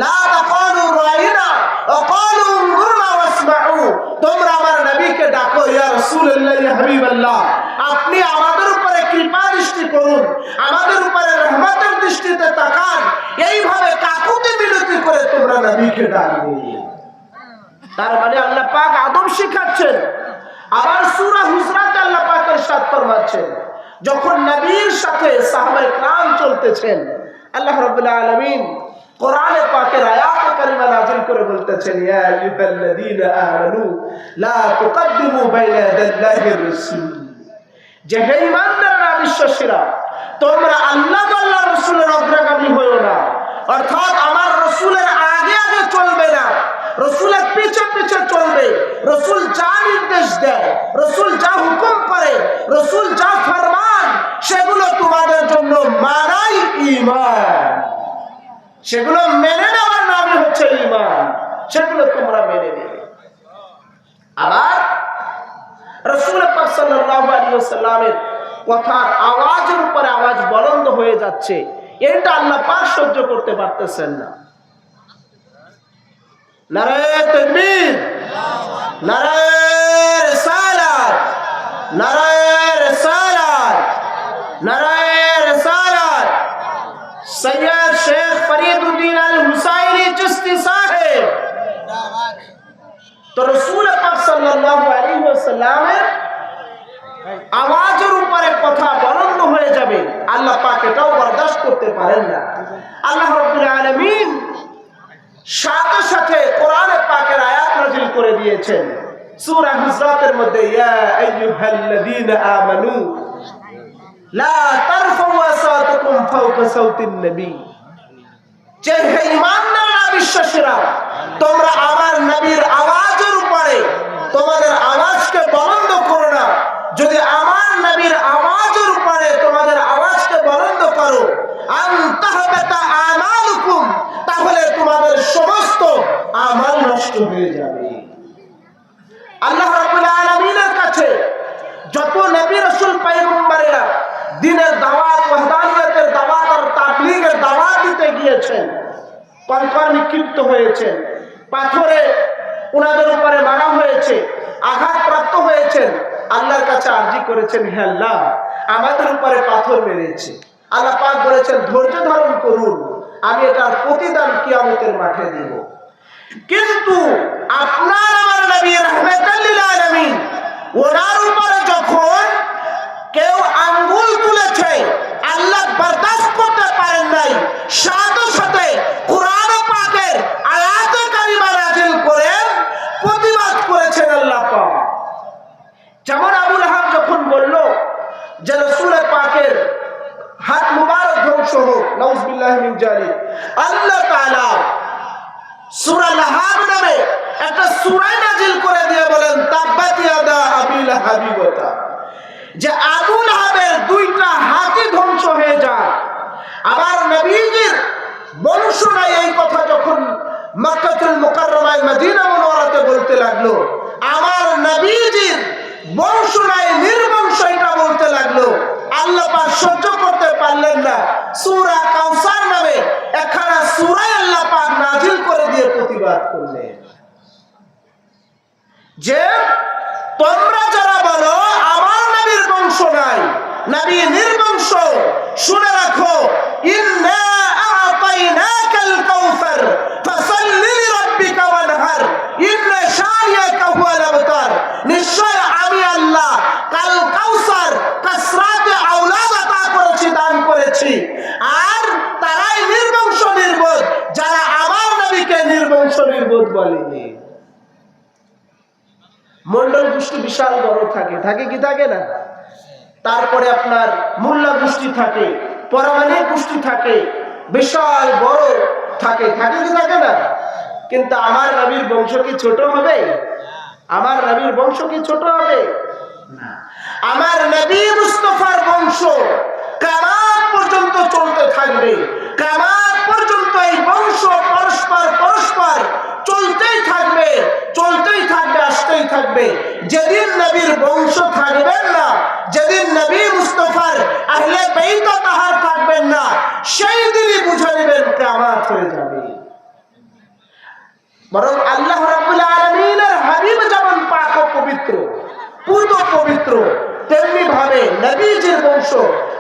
লা তাকালু রাইনা ওয়া ক্বালু উনজুরনা ওয়াসমাউ। তোমরা আমার নবীকে ডাকো ইয়া রাসূলুল্লাহ, ইয়া হাবিবাল্লাহ, আপনি আমাদের উপরে কৃপা দৃষ্টি করুন, আমাদের উপরে রহমতের দৃষ্টিতে তাকান। এইভাবে কাকুতি মিনতি করে তোমরা নবীকে ডাকবে। তার মানে আল্লাহ পাক আদব শিখাচ্ছেন। আবার সূরা হুজরাতে আল্লাহ পাক ইরশাদ ফরমাচ্ছেন, যখন নবীর সাথে সাহাবায়ে کرام চলতেছেন, আল্লাহ রাব্বুল আলামিন কোরআনে পাকের আয়াতে কারিমা নাযিল করে বলতেছেন ইয়া আইয়ুহাল্লাযীনা আমানু লা তুকদ্দিমু বাইনা ইয়াদাল্লাহির রাসূল। যে হে ঈমানদাররা, বিশ্বাসীরা, তোমরা আল্লাহ ও আল্লাহর রাসূলের অগ্রগামী হয়ো না। অর্থাৎ আমার রাসূলের আগে আগে চলবে না, রাসূলের পিছে পিছে চলবে। রাসূল যা নির্দেশ দেয়, রাসূল যা হুকুম করে, রাসূল যা ফরমান, সেগুলো তোমাদের জন্য মানাই ঈমান। সেগুলো মেনে নেওয়ার নামই হচ্ছে ঈমান। সেগুলো তোমরা মেনে নেবে। আবার রাসূল পাক সাল্লাল্লাহু আলাইহি ওয়াসাল্লামের কথার আওয়াজের উপরে আওয়াজ বলন্দ হয়ে যাচ্ছে, এটা আল্লাহ পাক সহ্য করতে পারতেছেন না। নারায়ে তাকবীর, নারায়ে রিসালাত, নারায়ে রিসালাত, নারায়ে রিসালাত। সৈয়দ শেখ ফরিদুদ্দীন আল হুসাইনি চিশতি সাহেব তো রাসূল পাক সাল্লাল্লাহু আলাইহি ওয়াসাল্লামের আওয়াজের উপরে কথা বলন্দ হয়ে যাবে, আল্লাহ পাক এটাও বরদাস্ত করতে পারেন না। আল্লাহ রাব্বুল আলামিন সাথে সাথে কোরআনে পাকের আয়াত নাযিল করে দিয়েছেন সূরা হুজরাতের মধ্যে, ইয়া আইয়ুহাল্লাযীনা আমানু লা তারফাউ আসাতাকুম ফাওকা সাওতিন নবী, যে হে ঈমানদাররা বিশ্বাসীরা, তোমরা আমার নবীর আওয়াজের উপরে তোমাদের আওয়াজকে বলন্দ করো না। যদি আমার নবীর আওয়াজের উপরে তোমাদের আওয়াজকে বলন্দ করো, আনতাহবাতা আমালুকুম, তাহলে তোমাদের সমস্ত আমল নষ্ট হয়ে যাবে। আল্লাহ রাব্বুল আলামিনের কাছে যত নবী রাসূল পয়গম্বরেরা দ্বীনের দাওয়াত, ওয়াহদানিয়তের দাওয়াত আর তাবলীগের দাওয়াত দিতে গিয়েছেন, কঙ্কর নিক্ষিপ্ত হয়েছেন, পাথরে ওনাদের উপরে মারা হয়েছে, আঘাতপ্রাপ্ত হয়েছেন, আল্লাহর কাছে আরজি করেছেন, হে আল্লাহ আমাদের উপরে পাথর মেরেছে, আল্লাহ পাক বলেছেন ধৈর্য ধারণ করুন, আমি এটার প্রতিদান কিয়ামতের মাঠে দিব। কিন্তু আপনার আমার নবী রাহমাতাল লিল আলামিন, ওনার উপরে যখন কেউ আঙ্গুল তুলেছে, আল্লাহ বরদাস্ত করতে পারেন নাই, সাথে সাথে কোরআন পাকের আয়াতে কারিমা নাযিল করে প্রতিবাদ করেছেন আল্লাহ পাক। যেমন আবু লাহাব যখন বলল যে রাসূল পাকের হাত মুবারক ধ্বংস হোক, নাউযুবিল্লাহি মিন যালিক, আল্লাহ তাআলা সূরা লাহাব নামে একটা সূরা নাযিল করে দিয়ে বলেন, তাব্বাত ইয়াদা আবি লাহাবি ওয়া তাব, যে আবু লাহাবের দুইটা হাতই ধ্বংস হয়ে যায়। আবার নবীজির বংশ নাই এই কথা যখন মক্কাতুল মুকাররমায় মদিনা মুনাওয়ারাতে বলতে লাগলো, আমার নবীজির বংশ নাই, নির্বংশ এটা বলতে লাগলো, আল্লাহ পাক সহ্য করতে পারলেন না, সূরা কাউসার নামে একখানা সূরা আল্লাহ পাক নাযিল করে দিয়ে প্রতিবাদ করলেন যে তোমরা যারা বলো আমার নবীর বংশ নাই, নবী নির্বংশ, শুনে রাখো, ইন্না আ'তাইনাকাল কাউসার ফাসাল্লি লিরাব্বিকা ওয়ানহার ইন্না শানিয়াকা হুয়াল আবতার, নিশ্চয় আমি আল্লাহ কাল কাউসার কাসরাতে আওলাদ আতা করেছি, দান করেছি, আর তারাই নির্বংশ নির্বোধ যারা আমার নবীকে নির্বংশ নির্বোধ বলেনি। মন্ডল গোষ্ঠী বিশাল বড় থাকে, থাকে কি থাকে না? তারপরে আপনার মোল্লা গোষ্ঠী থাকে, পরমাণিক গোষ্ঠী থাকে, বিশাল বড় থাকে, থাকে কি থাকে না? কিন্তু আমার নবীর বংশ কি ছোট হবে? আমার নবীর বংশ কি ছোট হবে? না। আমার নবী মুস্তাফার বংশ কিয়ামত পর্যন্ত চলতে থাকবে, কিয়ামত পর্যন্ত এই বংশ পরস্পর পরস্পর চলতেই থাকবে, চলতেই থাকবে, আসতেই থাকবে। যেদিন নবীর বংশ থাকবেন না, যেদিন নবী মুস্তাফার আহলে বাইত তাহার থাকবেন না, সেই দিনই বুঝে নেবেন কিয়ামত হয়ে যাবে। বরং আল্লাহ রাব্বুল আলামিনের হাবিব যেমন পাক ও পবিত্র, পূত পবিত্র, তেমনি ভাবে নবীজির বংশ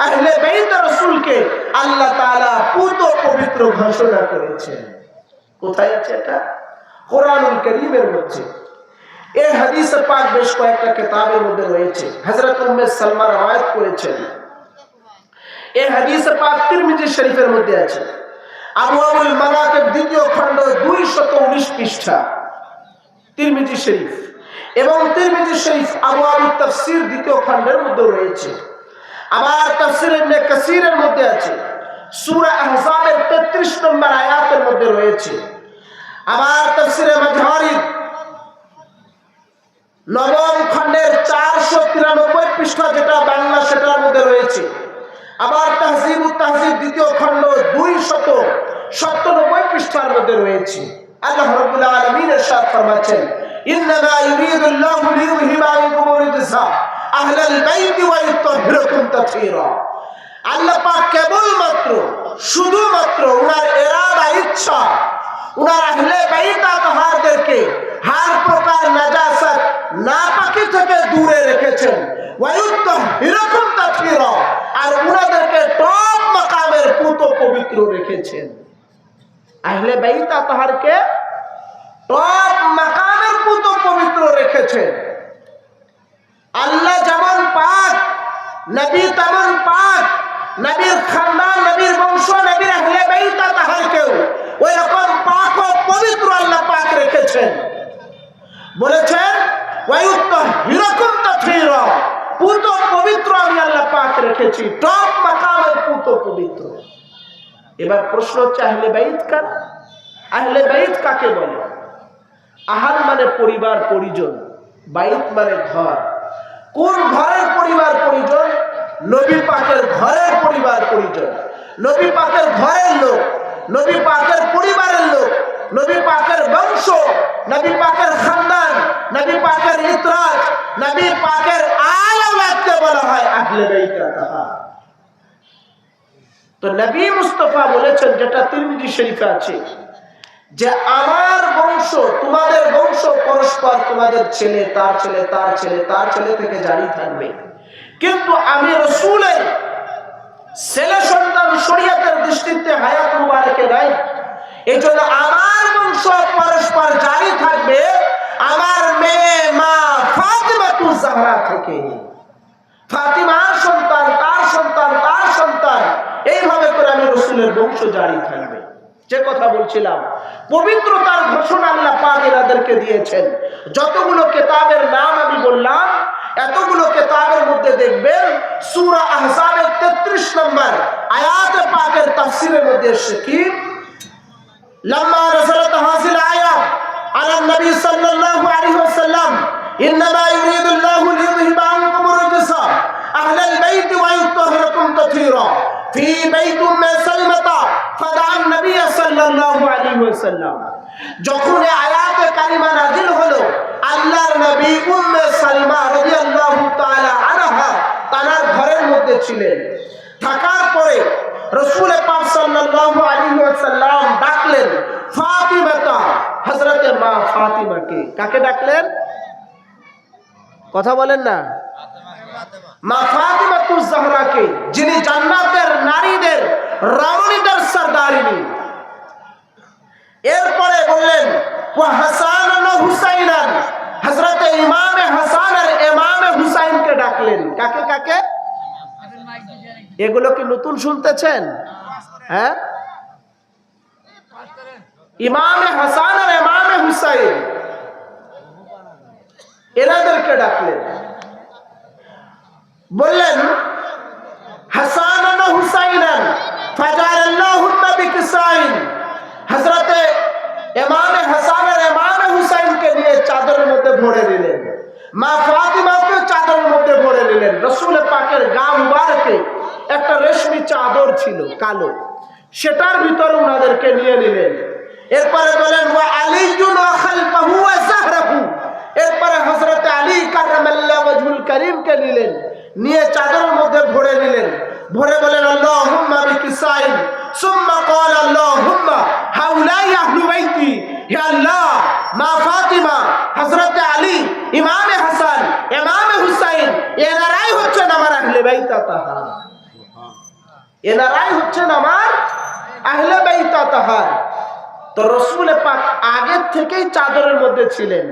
আহলে বাইত রাসূলকে আল্লাহ তাআলা পূত পবিত্র ঘোষণা করেছেন। কোথায় আছে এটা? কোরআনুল কারীমের মধ্যে। এই হাদিস পাক বেশ কয়েকটা কিতাবের মধ্যে রয়েছে। হযরত উম্মে সালমা রওয়ায়াত করেছেন। এই হাদিস পাক তিরমিজি শরীফের মধ্যে আছে। আবওয়াবুল মানাকিব দ্বিতীয় খণ্ড 219 পৃষ্ঠা তিরমিজি শরীফ, এবং তিরমিজি শরীফ আবওয়াবুত তাফসীর দ্বিতীয় খণ্ডের মধ্যে রয়েছে। আবার তাফসীর ইবনে কাসীরের মধ্যে আছে, সূরা আহজাবের 33 নম্বর আয়াতের মধ্যে রয়েছে। আবার তাফসীরে মাজহারির নবম খণ্ডের 493 পৃষ্ঠা যেটা বাংলা, সেটার মধ্যে রয়েছে। আবার তাহযীবুত তাহযীব দ্বিতীয় খণ্ড 297 পৃষ্ঠার মধ্যে রয়েছে। আল্লাহ রাব্বুল আলামিন ইরশাদ ফরমাচ্ছেন, ইন্নামা ইউরিদুল্লাহু লিইউযহিবা আনকুম রিজসা আহলাল বাইত ওয়া ইউতাহহিরাকুম তাতহীরা। আল্লাহ পাক কেবলমাত্র শুধুমাত্র উনার ইরাদা, ইচ্ছা, উনার আহলে বাইত তাহারদেরকে হার প্রকার নাজাসাত, নাপাকি থেকে দূরে রেখেছেন, ওয়া ইউতাহহিরাকুম তাতহীরা, আর উনাদেরকে টপ মাকামের পূত পবিত্র রেখেছেন। আহলে বাইত তাহারকে টপ মাকামের পূত পবিত্র রেখেছেন। আল্লাহ যেমন পাক, নবী তেমন পাক, নবীর খানদান, নবীর বংশ, নবীর আহলে বাইত তাহারকেও ওই রকম পাক ও পবিত্র আল্লাহ পাক রেখেছেন। বলেছেন ওয়ায়ুত্তাহিরাকুম তাতহীরা, পুত পবিত্র আমি আল্লাহ পাক রেখেছি, টপ মাকামের পুত পবিত্র। এবার প্রশ্ন হচ্ছে আহলে বাইত কার? আহলে বাইত কাকে বলে? আহাল মানে পরিবার পরিজন, বাইত মানে ঘর। কোন ঘরের পরিবার পরিজন? নবী পাকের ঘরের পরিবার পরিজন, নবী পাকের ঘরের লোক, নবী পাকের পরিবারের লোক, নবী পাকের বংশ, নবী পাকের খানদান, নবী পাকের ইতরাজ, নবী পাকের আওলাদকে বলা হয় আহলে বাইত। তো নবী মুস্তাফা বলেছেন, যেটা তিরমিজি শরীফে আছে, যে আমার বংশ তোমাদের বংশ পরস্পর, তোমাদের ছেলে তার ছেলে তার ছেলে তার ছেলে থেকে জারি থাকবে, কিন্তু আমি রাসূলের ছেলে সন্তান শরীয়তের দৃষ্টিতে হায়াত মুবারকে নাই, এই জন্য আমার বংশ পরস্পর জারি থাকবে আমার মেয়ে মা ফাতিমাতুজ জাহরা থেকে। ফাতিমার সন্তান তার সন্তান তার সন্তান, এইভাবে করে আমি রাসূলের বংশ জারি থাকবে। যে কথা বলছিলাম, পবিত্রতার ঘোষণা আল্লাহ পাক এনাদেরকে দিয়েছেন। যতগুলো কিতাবের নাম আমি বললাম, এতগুলো কিতাবের মধ্যে দেখবেন সূরা আহজাবের 33 নম্বর আয়াতে পাকের তাফসীরের মধ্যে এসেছে কি, লাম্মা নাযালাত হাযিল আয়াত আলা নবী সাল্লাল্লাহু আলাইহি ওয়াসাল্লাম ইন্নামা ইউরিদুল্লাহু লিইয়ুযহিবা আনকুম আর-রিজসা আহলাল বাইত ওয়া ইউতাহহিরাকুম তাতহীরা ফি বাইতি উম্মি সালমাতা ফাদাআন নবী সাল্লাল্লাহু আলাইহি ওয়াসাল্লাম। যখন এই আয়াতে কারিমা নাযিল হলো, আল্লাহর নবী উম্মে সালমা রাদিয়াল্লাহু তাআলা আনহা তার ঘরের মধ্যে ছিলেন। থাকার পরে রাসূল পাক সাল্লাল্লাহু আলাইহি ওয়াসাল্লাম ডাকলেন ফাতিমাতা, হযরতে মা ফাতিমাকে। কাকে ডাকলেন? কথা বলেন না। মা ফাতিমাতুজ জাহরাকে, যিনি জান্নাতের নারীদের রমণীদের সরদারিনী। এরপরে বললেন ওয়া হাসান ওয়া হুসাইনান, হযরতে ইমামে হাসান আর ইমামে হুসাইনকে ডাকলেন। কাকে কাকে? এগুলো কি নতুন শুনতেছেন? হ্যাঁ, ইমামে হাসান আর ইমামে হুসাইন, এনাদেরকে ডাকলেন। বললেন হাসান ওয়া হুসাইনান ফাজালাল্লাহুন্না বিকিসাইন, হযরতে ইমামে হাসান আর ইমামে হুসাইনকে নিয়ে চাদরের মধ্যে ভরে দিলেন। মা ফাতিমাকে চাদরের মধ্যে ভরে দিলেন। রাসূল পাকের গা মুবারকে একটা রেশমি চাদর ছিল কালো, সেটার ভিতরে ওনাদেরকে নিয়ে নিলেন। এরপরে বলেন ওয়া আলীউন ওয়া খালফাহু ওয়া যাহরাহু, এরপরে হযরতে আলী কাররামাল্লাহু ওয়াজহুল কারীমকে নিলেন, নিয়ে চাদরের মধ্যে ভরে নিলেন। ভরে বলেন আল্লাহুম্মা বিকিসাইন সুম্মা ক্বালা আল্লাহুম্মা হাউলাই আহলু বাইতি, হে আল্লাহ মা ফাতিমা, হযরতে আলী, ইমামে হাসান, ইমামে হুসাইন, এনারাই হচ্ছেন আমার আহলে বাইত তাহার, এনারাই হচ্ছেন আমার আহলে বাইত তাহার। তো রাসূল পাক আগে থেকেই চাদরের মধ্যে ছিলেন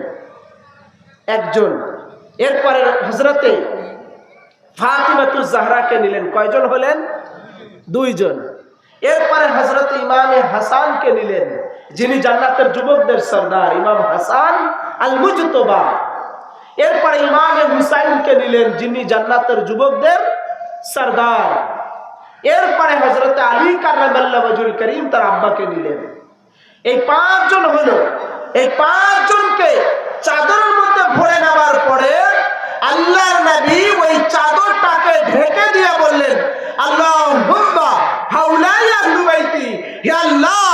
একজন। এরপরে হযরতে ফাতিমাতুজ জাহরাকে নিলেন। কয়জন হলেন? দুইজন। এরপরে হযরতে ইমামে হাসানকে নিলেন, যিনি জান্নাতের যুবকদের সরদার, ইমাম হাসান আল মুজতবা। এরপরে ইমামে হুসাইনকে নিলেন, যিনি জান্নাতের যুবকদের সরদার। এরপরে হযরতে আলী কাররামাল্লাহু ওয়াজহুল কারীম তার আব্বাকে নিলেন। এই পাঁচজন হলো। এই পাঁচজনকে চাদরের মধ্যে ভরে নেওয়ার পরে আল্লাহর নবী ওই চাদরটাকে ঢেকে দিয়ে বললেন আল্লাহুম্মা হাউলাই আহলু বাইতি, হে আল্লাহ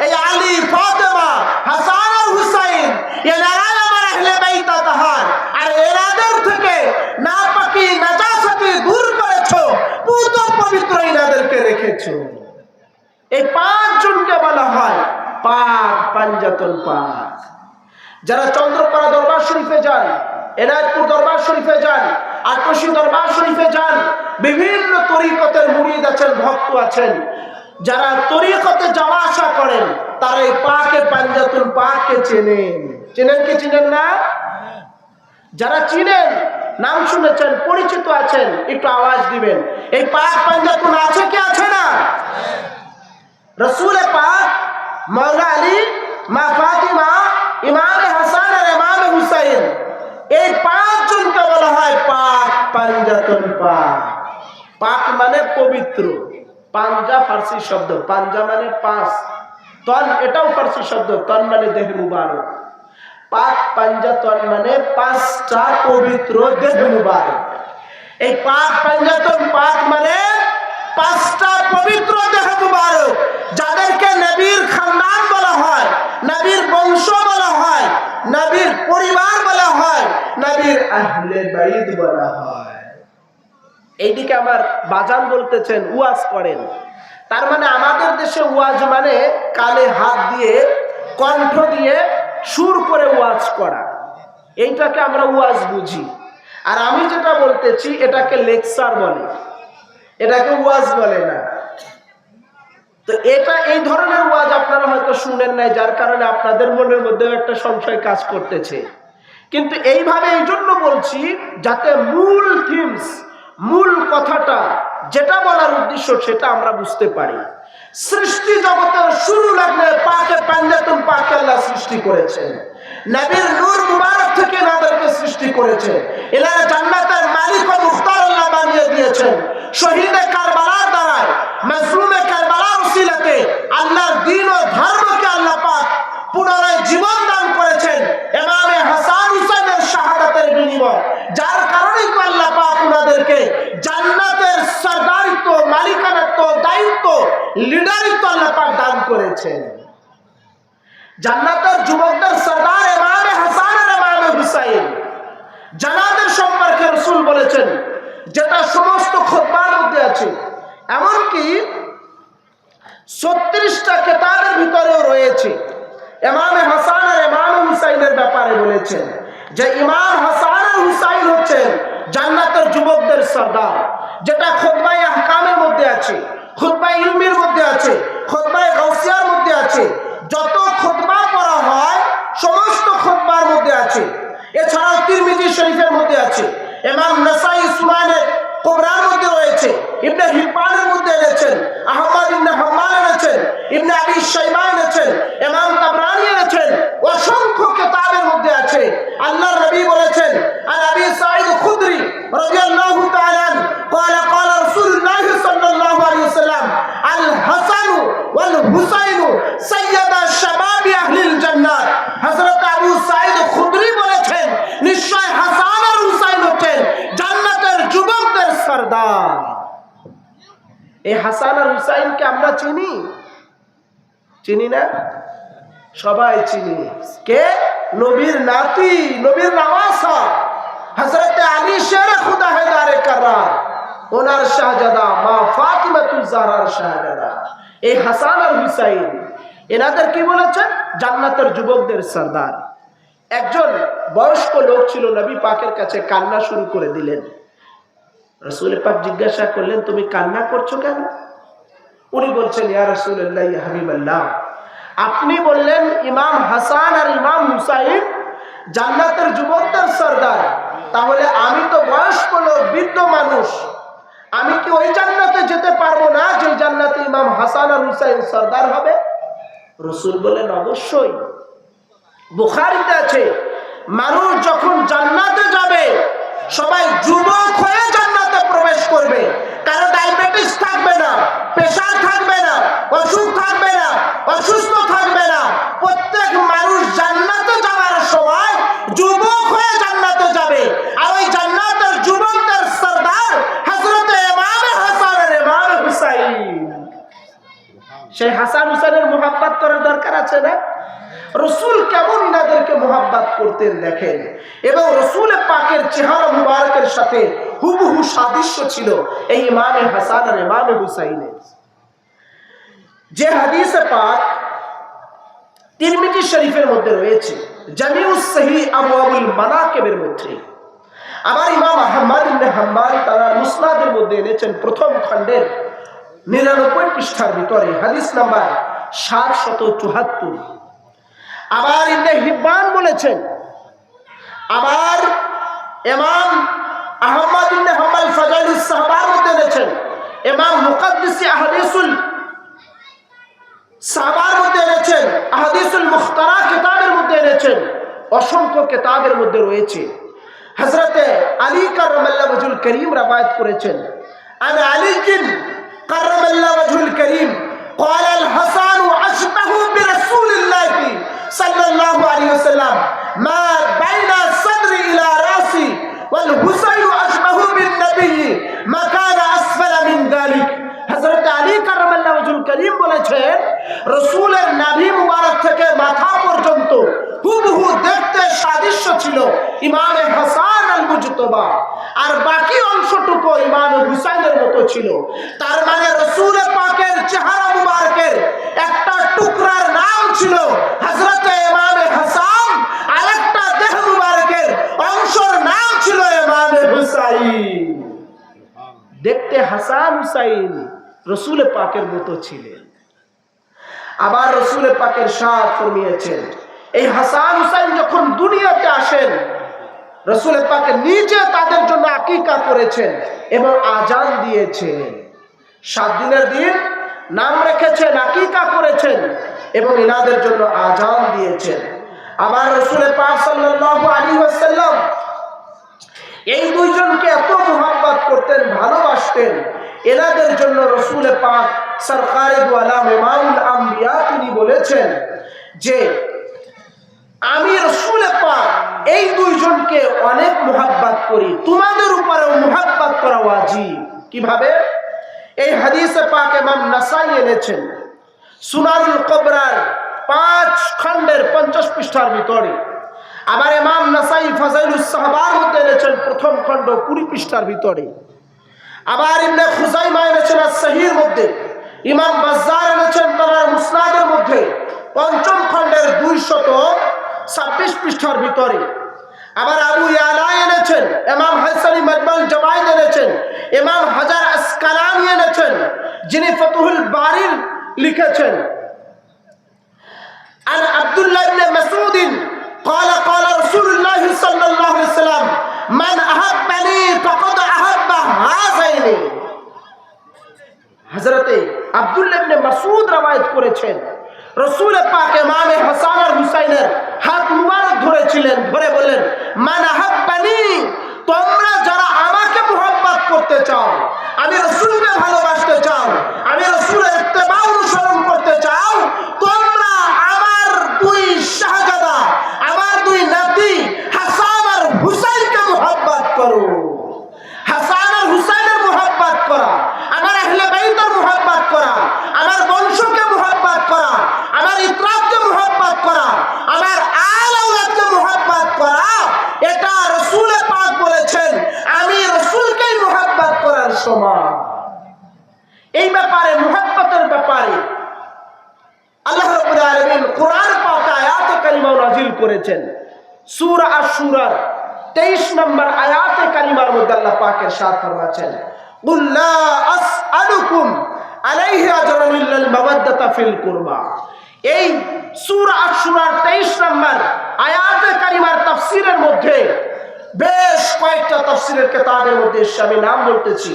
এই আলী, ফাতেমা, হাসান আর হুসাইন, এনারাই আমার আহলে বাইত তাহার, আর এনাদের থেকে নাপাকি নাজাসাতি দূর করেছো, পুত পবিত্র এনাদেরকে রেখেছো। এই পাঁচজনকে বলা হয় পাক, পাঞ্জাতন পাক। যারা চন্দ্রপাড়া দরবার শরীফে যান, এনায়তপুর দরবার শরীফে যান, আটশী দরবার শরীফে যান, বিভিন্ন তরিকতের মুরিদ আছেন, ভক্ত আছেন, যারা তরিকতে যাওয়া আসা করেন, তারা এই পাকে পাঞ্জাতুল পাককে চেনেন। চেনেন কি চেনেন না? যারা চিনেন, নাম শুনেছেন, পরিচিত আছেন, একটু আওয়াজ দিবেন। এই পাক পাঞ্জা কোন আছে কি আছে না? রসুল পাক, মাওলা আলী, মা ফাতিমা, ইমাম হাসান আর ইমাম হুসাইন, এই পাঁচজনকে বলা হয় পাক পাঞ্জাতন পাক। পাক মানে পবিত্র, পাঞ্জা ফার্সি শব্দ, পাঞ্জা মানে পাঁচ, তন এটাও ফার্সি শব্দ, তন মানে দেহ মুবারক। পাক পাঞ্জাতন মানে পাঁচটা পবিত্র দেহ মুবারক। এই পাক পাঞ্জাতন পাক মানে পাঁচটা পবিত্র দেহ মুবারক, যাদেরকে নবীর খানদান বলা হয়, নবীর বংশ বলা হয়, নবীর পরিবার বলা হয়, নবীর আহলে বাইত বলা হয়। এইদিকে আমার বাজান বলতেছেন ওয়াজ করেন, তার মানে আমাদের দেশে ওয়াজ মানে কানে হাত দিয়ে, কণ্ঠ দিয়ে, সুর করে ওয়াজ করা, এইটাকে আমরা ওয়াজ বুঝি। আর আমি যেটা বলতেছি এটাকে লেকচার বলে, এটাকে ওয়াজ বলে না। তো এটা এই ধরনের ওয়াজ আপনারা হয়তো শুনেন নাই, যার কারণে আপনাদের মনের মধ্যে একটা সংশয় কাজ করতেছে। কিন্তু এইভাবে এই জন্য বলছি যাতে মূল থিমস, মূল কথাটা যেটা বলার উদ্দেশ্য সেটা আমরা বুঝতে পারি। সৃষ্টি জগতের শুরু লগ্নে পাকে পাঞ্জাতুন পাকে আল্লাহ সৃষ্টি করেছেন। নবীর নূর মুবারক থেকে এনাদেরকে সৃষ্টি করেছেন। এনারা জান্নাতের মালিক ও মুখতার আল্লাহ বানিয়ে দিয়েছেন। শহীদে কারবালার দ্বারায়, মাজলুমে কারবালার উসিলাতে আল্লাহর দ্বীন ও ধর্মকে আল্লাহ পাক পুনরায় জীবন দান করেছেন ইমামে হাসান হুসাইনের শাহাদাতের বিনিময়, যার কারণেই তো আল্লাহ পাক ওনাদেরকে জান্নাতের সরদারিত্ব, মালিকানাত্ব, দায়িত্ব, লিডারিত্ব আল্লাহ পাক দান করেছেন। জান্নাতের যুবকদের সরদার ইমামে হাসান আর ইমামে হুসাইন, জান্নাতের সম্পর্কে রাসূল বলেছেন যেটা সমস্ত খুতবার মধ্যে আছে, এমনকি 36টা কিতাবের ভিতরেও রয়েছে। ইমামে হাসান আর ইমামে হুসাইনের ব্যাপারে বলেছেন যে ইমাম হাসান আর হুসাইন হচ্ছেন জান্নাতের যুবকদের সরদার, যেটা খুতবায়ে আহকামের মধ্যে আছে, খুতবায়ে ইলমির মধ্যে আছে, খুতবায়ে গাউসিয়ার মধ্যে আছে। যত খুতবা পড়া হয় সমস্ত খুতবার মধ্যে আছে। এছাড়াও তিরমিজি শরীফের মধ্যে আছে, ইমাম নাসাই সুনানে কুবরার মধ্যে রয়েছে, ইবনে হিব্বানের মধ্যে এনেছেন, আহমদ ইবনে হাম্মাল এনেছেন, ইবনে আবি শাইবা এনেছেন, ইমাম তাবরানী এনেছেন, অসংখ্য কিতাবের মধ্যে আছে। আল্লাহর নবী বলেছেন, আন আবি সাঈদ খুদরি রাদিয়াল্লাহু তাআলা قال قال رسول الله صلى الله عليه وسلم الحسن والحسين سيدا شباب اهل الجنه। হযরত আবু সাঈদ খুদরি বলেছেন নিশ্চয় হাসান আর হুসাইন হচ্ছেন জান্নাতের যুবকদের সরদার। এই হাসান আর হুসাইনকে আমরা চিনি, চিনি না? সবাই চিনি। কে? নবীর নাতি, নবীর নওয়াসা হযরত আলী শেরে খুদা হেদারে কাররার, ওনার শাহজাদা মা ফাতিমাতুজ জাহরার শাহজাদা। এই হাসান আর হুসাইন এনাদের কি বলেছেন? জান্নাতের যুবকদের সরদার। একজন বয়স্ক লোক ছিল, নবী পাকের কাছে কান্না শুরু করে দিলেন। রাসূল পাক জিজ্ঞাসা করলেন তুমি কান্না করছো কেন? উনি বলছেন ইয়া রাসূলুল্লাহ ইয়া হাবিবাল্লাহ, আপনি বললেন ইমাম হাসান আর ইমাম হুসাইন জান্নাতের যুবকদের সরদার, তাহলে আমি তো বয়স্ক লোক, বৃদ্ধ মানুষ, আমি কি ওই জান্নাতে যেতে পারবো না যে জান্নাতে ইমাম হাসান আর হুসাইন সরদার হবে? রাসূল বলেন অবশ্যই। বুখারীতে আছে মানুষ যখন জান্নাতে যাবে সবাই যুবক হয়ে জান্নাতে প্রবেশ করবে, কারো ডায়াবেটিস থাকবে না, প্রেসার থাকবে না, অসুখ থাকবে না, অসুস্থ থাকবে না। প্রত্যেক মানুষ জান্নাতে যাওয়ার সময় যুবক হয়ে জান্নাতে যাবে। আর ওই জান্নাতের যুবকদের সরদার হযরত ইমাম হাসান আর ইমাম হুসাইন। সেই হাসান হুসাইনের মুহাব্বত করার দরকার আছে না? রাসূল কেমন ইনাদেরকে মুহাব্বত করতেন দেখেন, এবং রাসূল পাকের চেহারা মুবারকের সাথে হুবহু সাদৃশ্য ছিল এই ইমামে হাসান আর ইমামে হুসাইনের। যে হাদিসে পাক তিরমিজি শরীফের মধ্যে রয়েছে, জামিউস সহিহ আবওয়াবুল মানাকিবের মধ্যে, আবার ইমাম আহমদ ইবনে হাম্বল তার মুসনাদের মধ্যে এনেছেন প্রথম খণ্ডের 99 পৃষ্ঠার ভিতরে হাদিস নাম্বার 774। আবার ইবনে হিব্বান বলেছেন, আবার ইমাম আহমদ ইবনে হাম্বল ফাজাইলুস সাহাবার মধ্যে এনেছেন, ইমাম মুকাদ্দিসি আহাদিসুল সাহাবার মধ্যে এনেছেন, আহাদিসুল মুখতারা কিতাবের মধ্যে এনেছেন, অসংখ্য কিতাবের মধ্যে রয়েছে। হযরতে আলী কাররামাল্লাহু ওয়াজহুল করিম রওয়ায়াত করেছেন, আন আলীজিন কাররামাল্লাহু ওয়াজহুল করিম قال الحسن أشبه برسول الله صلى الله عليه وسلم ما بين صدري إلى رأسي والحسين أشبه بالنبي ما كان أسفل من ذلك। হযরত আলী কাররামাল্লাহু ওয়াজহুল করিম বলেছেন, রাসূলের নাভি মুবারক থেকে মাথা পর্যন্ত হুবহু দেখতে সাদৃশ্য ছিল ইমামে হাসান আল মুজতবা, আর বাকি অংশটুকু ইমামে হুসাইনের মতো ছিল। তার মানে রাসূল পাকের চেহারা মুবারকের একটা টুকরার নাম ছিল হযরতে ইমামে হাসান, আর একটা দেহ মুবারকের অংশের নাম ছিল ইমামে হুসাইন। দেখতে হাসান হুসাইন রাসূল পাকের মতো ছিলেন। আবার রাসূল পাকের সাথ ফরমিয়েছেন, এই হাসান হুসাইন যখন দুনিয়াতে আসেন, রাসূল পাক নিজে তাদের জন্য আকীকা করেছেন এবং আজান দিয়েছেন। 7 দিনের দিন নাম রেখেছেন, আকীকা করেছেন এবং ইনাদের জন্য আজান দিয়েছেন। আবার রাসূল পাক সাল্লাল্লাহু আলাইহি ওয়াসাল্লাম এই দুইজনকে এত মুহাব্বত করতেন, ভালোবাসতেন, এনাদের জন্য রাসূল পাক সরকারে দু আলম ইমামুল আম্বিয়া তিনি বলেছেন যে আমি রাসূল পাক এই দুইজনকে অনেক মুহাব্বত করি, তোমাদের উপরেও মুহাব্বত করা ওয়াজিব। কিভাবে? এই হাদিসে পাক ইমাম নাসাই এনেছেন সুনানুল কুবরার 5 খণ্ডের 50 পৃষ্ঠার ভিতরে। আবার ইমাম নাসাই ফাজাইলুস সাহাবার মধ্যে এনেছেন প্রথম খণ্ড 20 পৃষ্ঠার ভিতরে। আবার ইবনে খুজাইমা এনেছেন as-সহিহর মধ্যে, ইমাম বাজ্জার এনেছেন তার মুসনাদের মধ্যে 5ম খণ্ডের 226 পৃষ্ঠার ভিতরে। আবার আবু ইয়ালা এনেছেন, ইমাম হাসানি মাজমাউল জাওয়াইদ এনেছেন, ইমাম হাজার আসকালানি এনেছেন যিনি ফাতহুল বারির লিখেছেন। আন আব্দুল্লাহ ইবনে মাসউদ قال قال رسول الله صلى الله عليه وسلم من احبني فقد احب هذين। হযরতে আব্দুল্লাহ ইবনে মাসউদ রওয়ায়াত করেছেন, রাসূল পাক ইমামে হাসান আর হুসাইনের হাত মুবারক ধরেছিলেন, ধরে বললেন, মান আহাব্বানি, তোমরা যারা আমাকে মুহাব্বত করতে চাও, আমি রাসূলকে ভালোবাসতে চাও, আমি রাসূলের ইত্তেবা অনুসরণ করতে চাও, তোমরা আমার 2 শাহজাদা, আমার 2 নাতি হাসান আর হুসাইনকে মুহাব্বত করো। হাসান আর হুসাইনের মুহাব্বত করা, আমার আহলে বাইতের মুহাব্বত করা, আমার বংশকে মুহাব্বত করা, আমার ইতরাতকে মুহাব্বত করা, আমার আল আওলাদকে মুহাব্বত করা, এটা রাসূল পাক বলেছেন আমি রাসূলকেই মুহাব্বত করার সমান। এই ব্যাপারে মুহাব্বতের ব্যাপারে আল্লাহ রাব্বুল আলামিন কোরআন পাক আয়াতে কারিমা নাযিল করেছেন। সূরা আশ-শূরার 23 নম্বর আয়াতে কারিমার মধ্যে আল্লাহ পাক ইরশাদ ফরমাচ্ছেন, কুল লা আসআলুকুম আলাইহি আজরান ইল্লাল মাওয়াদ্দাতা ফিল কুরবা। এই সূরা আশ-শূরার 23 নম্বর আয়াতে কারিমার তাফসীরের মধ্যে বেশ কয়েকটা তাফসীরের কিতাবের মধ্যে আমি নাম বলতেছি।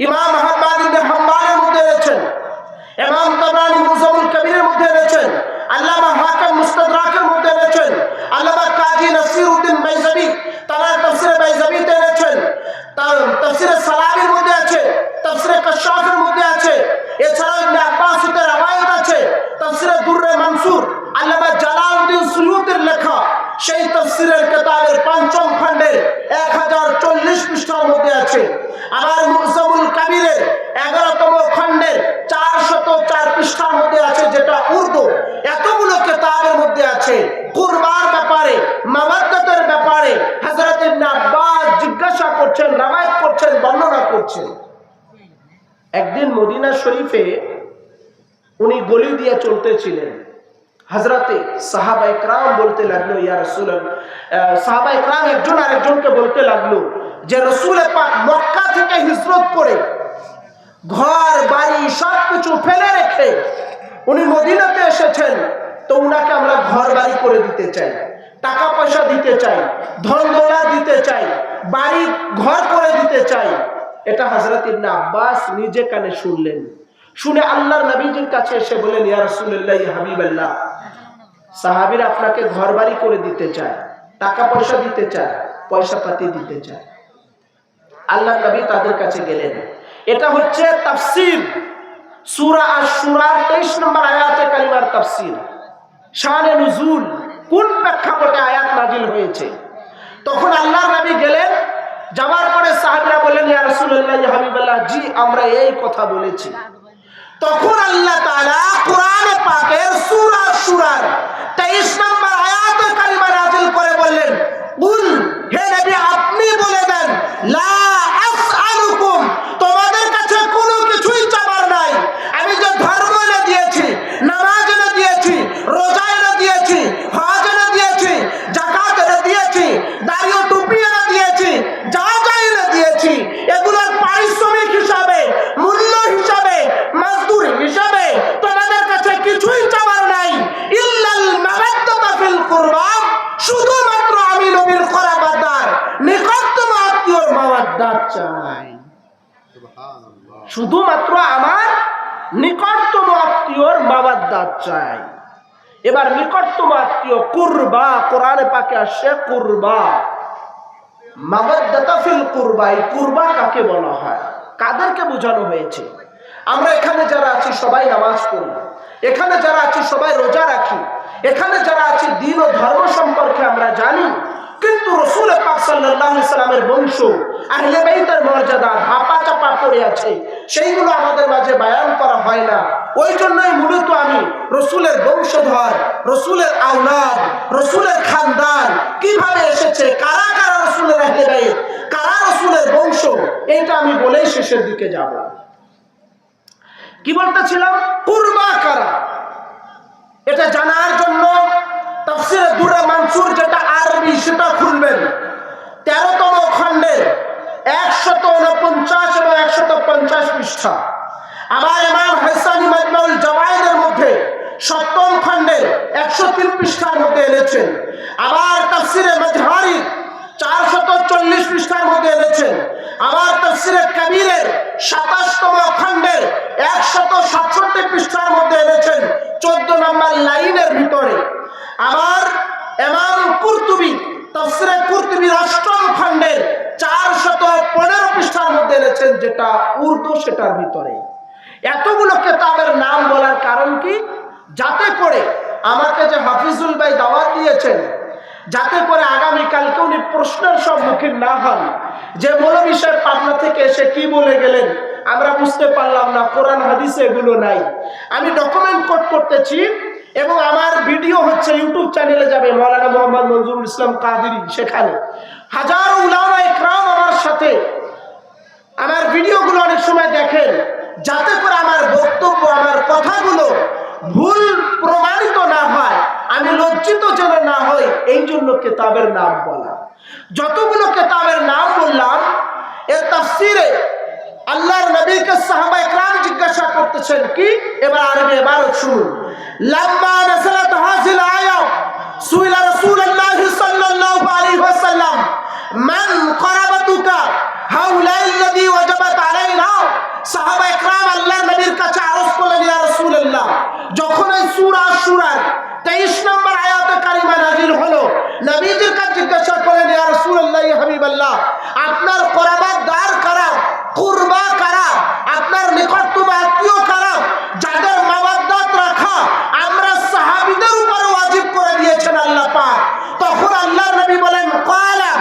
ইমাম আহমদ ইবনে হাম্বলের মধ্যে এনেছেন, ইমাম তাবরানী মুজামুল কবিরের মধ্যে এনেছেন, আল্লামা হাকিম মুস্তাদরাকের মধ্যে এনেছেন, আল্লামা কাজী নাসিরউদ্দিন বাইজাবি তার তাফসীরে বাইজাবিতে এনেছেন, তার তাফসীরে সালাবির মধ্যে আছে, তাফসীরে কাশাফের মধ্যে আছে, এছাড়াও ইবনে আব্বাসের রওয়ায়াত আছে, তাফসীরে দুররে মানসুর আল্লামা জালালউদ্দিন সুয়ুতির লেখা সেই তাফসীরের কিতাবের 5ম খণ্ডের 1040 পৃষ্ঠার মধ্যে আছে। আবার মুজামুল কবিরের 11তম খণ্ডের 404 পৃষ্ঠার মধ্যে আছে, যেটা উর্দু। এতগুলো কিতাবের মধ্যে আছে কুরবার ব্যাপারে, মাওয়াদ্দাতের ব্যাপারে হযরত ইবনে আব্বাস জিজ্ঞাসা করছেন, রওয়ায়াত করছেন, বর্ণনা করছেন। একদিন মদিনা শরীফে উনি গলি দিয়ে চলতেছিলেন, হযরতে সাহাবায়ে কেরাম বলতে লাগলো, ইয়া রাসূলুল্লাহ, সাহাবায়ে কেরাম একজন আরেকজনকে বলতে লাগলো যে রাসূল পাক মক্কা থেকে হিজরত করে ঘর বাড়ি সবকিছু ফেলে রেখে উনি মদিনাতে এসেছেন, তো উনাকে আমরা ঘর বাড়ি করে দিতে চাই। টাকা পয়সা দিতে চাই, ধন দৌলত দিতে চাই, বাড়ি ঘর করে দিতে চাই। এটা হযরত ইবনে আব্বাস নিজে কানে শুনলেন। শুনে আল্লাহর নবীজির কাছে এসে বলেন, ইয়া রাসূলুল্লাহ, ইয়া হাবিবাল্লাহ, সাহাবীরা আপনাকে ঘর বাড়ি করে দিতে চায়, টাকা পয়সা দিতে চায়, পয়সা পাতি দিতে চায়। আল্লাহর নবী তাদের কাছে গেলেন। এটা হচ্ছে তাফসীর সূরা আশ-শুরার 23 নম্বর আয়াতে কারিমার তাফসীর। শানে নুজুল, কোন প্রেক্ষাপটে আয়াত নাজিল হয়েছে। তখন আল্লাহর নবী গেলেন, যাওয়ার পরে সাহাবীরা বললেন, ইয়া রাসূলুল্লাহ, ইয়া হাবিবাল্লাহ, জি আমরা এই কথা বলেছি। তখন আল্লাহ তাআলা কোরআনে পাকের সূরা আশ-শুরার 23 নম্বর আয়াতে কারিমা নাজিল করে বললেন, কুল, হে নবী আপনি বলে দেন, লা আসআলুকুম, তোমাদের কাছে কোনো কিছুই চাবার নাই। আমি যে ধর্ম এনে দিয়েছি, নামাজ এনে দিয়েছি, রোজা এনে দিয়েছি, হজ এনে দিয়েছি, যাকাত এনে দিয়েছি, দাড়ি ও টুপি এনে দিয়েছি, যা যা এনে দিয়েছি, এগুলোর পারিশ্রমিক হিসাবে, মূল্য হিসাবে, মজদুরি হিসাবে তোমাদের কাছে কিছুই চাবার নাই। ইল্লাল মাওয়াদ্দাতা ফিল কুরবা, শুধুমাত্র আমি নবীর করাবাদার নিকটতম আত্মীয়র মাওয়াদ্দাত চাই। শুধুমাত্র আমার নিকটতম আত্মীয়র মাওয়াদ্দাত চাই। এবার নিকটতম আত্মীয় কুরবা, কোরআনে পাকে আসছে কুরবা, মাওয়াদ্দাতা ফিল কুরবা। এই কুরবা কাকে বলা হয়, কাদেরকে বোঝানো হয়েছে? আমরা এখানে যারা আছি সবাই নামাজ পড়ি, এখানে যারা আছি সবাই রোজা রাখি, এখানে যারা আছি দ্বীন ও ধর্ম সম্পর্কে আমরা জানি, কিন্তু রাসূল পাক সাল্লাল্লাহু আলাইহি সাল্লামের বংশ, আহলে বাইতের মর্যাদা ধাপা চাপা পড়ে আছে, সেইগুলো আমাদের মাঝে বয়ান করা হয় না। ওই জন্যই মূলত আমি রাসূলের বংশধর, রাসূলের আওলাদ, রাসূলের খানদান কিভাবে এসেছে, কারা কারা রাসূলের আহলে বাইত, কারা রাসূলের বংশ, এটা আমি বলেই শেষের দিকে যাব। কি বলতেছিলাম? কুরবা কারা, এটা জানার জন্য তাফসীরে দুররে মানসুর যেটা আরবি সেটা খুলবেন, 13তম খণ্ডের 149 এবং 150 পৃষ্ঠা। আবার ইমাম হাসানী মাজমাউল জাওয়ায়েদের মধ্যে 7ম খণ্ডের 103 পৃষ্ঠার মধ্যে এনেছেন। আবার তাফসীরে মাজহারি 440 পৃষ্ঠার মধ্যে এনেছেন। আবার তাফসীরে কবিরের 27তম খণ্ডের 167 পৃষ্ঠার মধ্যে এনেছেন 14 নম্বর লাইনের ভিতরে। আবার ইমাম কুরতুবী তাফসীরে কুরতুবীর 8ম খণ্ডের 415 পৃষ্ঠার মধ্যে এনেছেন, যেটা উর্দু, সেটার ভিতরে। এতগুলো কিতাবের নাম বলার কারণ কি? যাতে করে আমাকে যে হাফিজুল ভাই দাওয়াত দিয়েছেন, যাতে করে আগামীকালকে উনি প্রশ্নের সম্মুখীন না হন, যে মৌলভী সাহেব পাবনা থেকে এসে কি বলে গেলেন আমরা বুঝতে পারলাম না, কোরআন হাদিসে এগুলো নাই। আমি ডকুমেন্ট করতেছি এবং আমার ভিডিও হচ্ছে ইউটিউব চ্যানেলে যাবে, মাওলানা মোহাম্মদ মনজুরুল ইসলাম কাদেরী, সেখানে হাজারো উলামা ইকরাম আমার সাথে আমার ভিডিওগুলো অনেক সময় দেখেন, যাতে করে আমার বক্তব্য, আমার কথাগুলো ভুল প্রমাণিত না হয়, আমি লজ্জিত যেন না হই, এই জন্য কিতাবের নাম বলা। যতগুলো কিতাবের নাম বললাম, এর তাফসীরে আল্লাহর নবীকে সাহাবা ইকরাম জিজ্ঞাসা করতেছেন কি, এবার আরবি ইবারত শুনুন। লাম্মা নাযালাত হাযিল আয়া সুইলা রাসূলুল্লাহ সাল্লাল্লাহু আলাইহি ওয়াসাল্লাম মান করাবাতুকা হাউলাইল্লাযী ওয়াজাবাত আলাইনা। সাহাবা ইকরাম আল্লাহর নবীর কাছে আরজ করলেন, ইয়া রাসূলুল্লাহ, যখন এই সূরা আশ-শুরার 23 নম্বর আয়াতে কারিমা নাযিল হলো, নবীজির কাছে জিজ্ঞাসা করলেন, ইয়া রাসূলুল্লাহ, ইয়া হাবিবাল্লাহ, আপনার করাবাতদার কারা, কুরবা কারা, আপনার নিকটতম আত্মীয় কারা, যাদের মাওয়াদ্দাত রাখা আমরা সাহাবীদের উপর ওয়াজিব করে দিয়েছেন আল্লাহ পাক। তখন আল্লাহর নবী বলেন, ক্বালা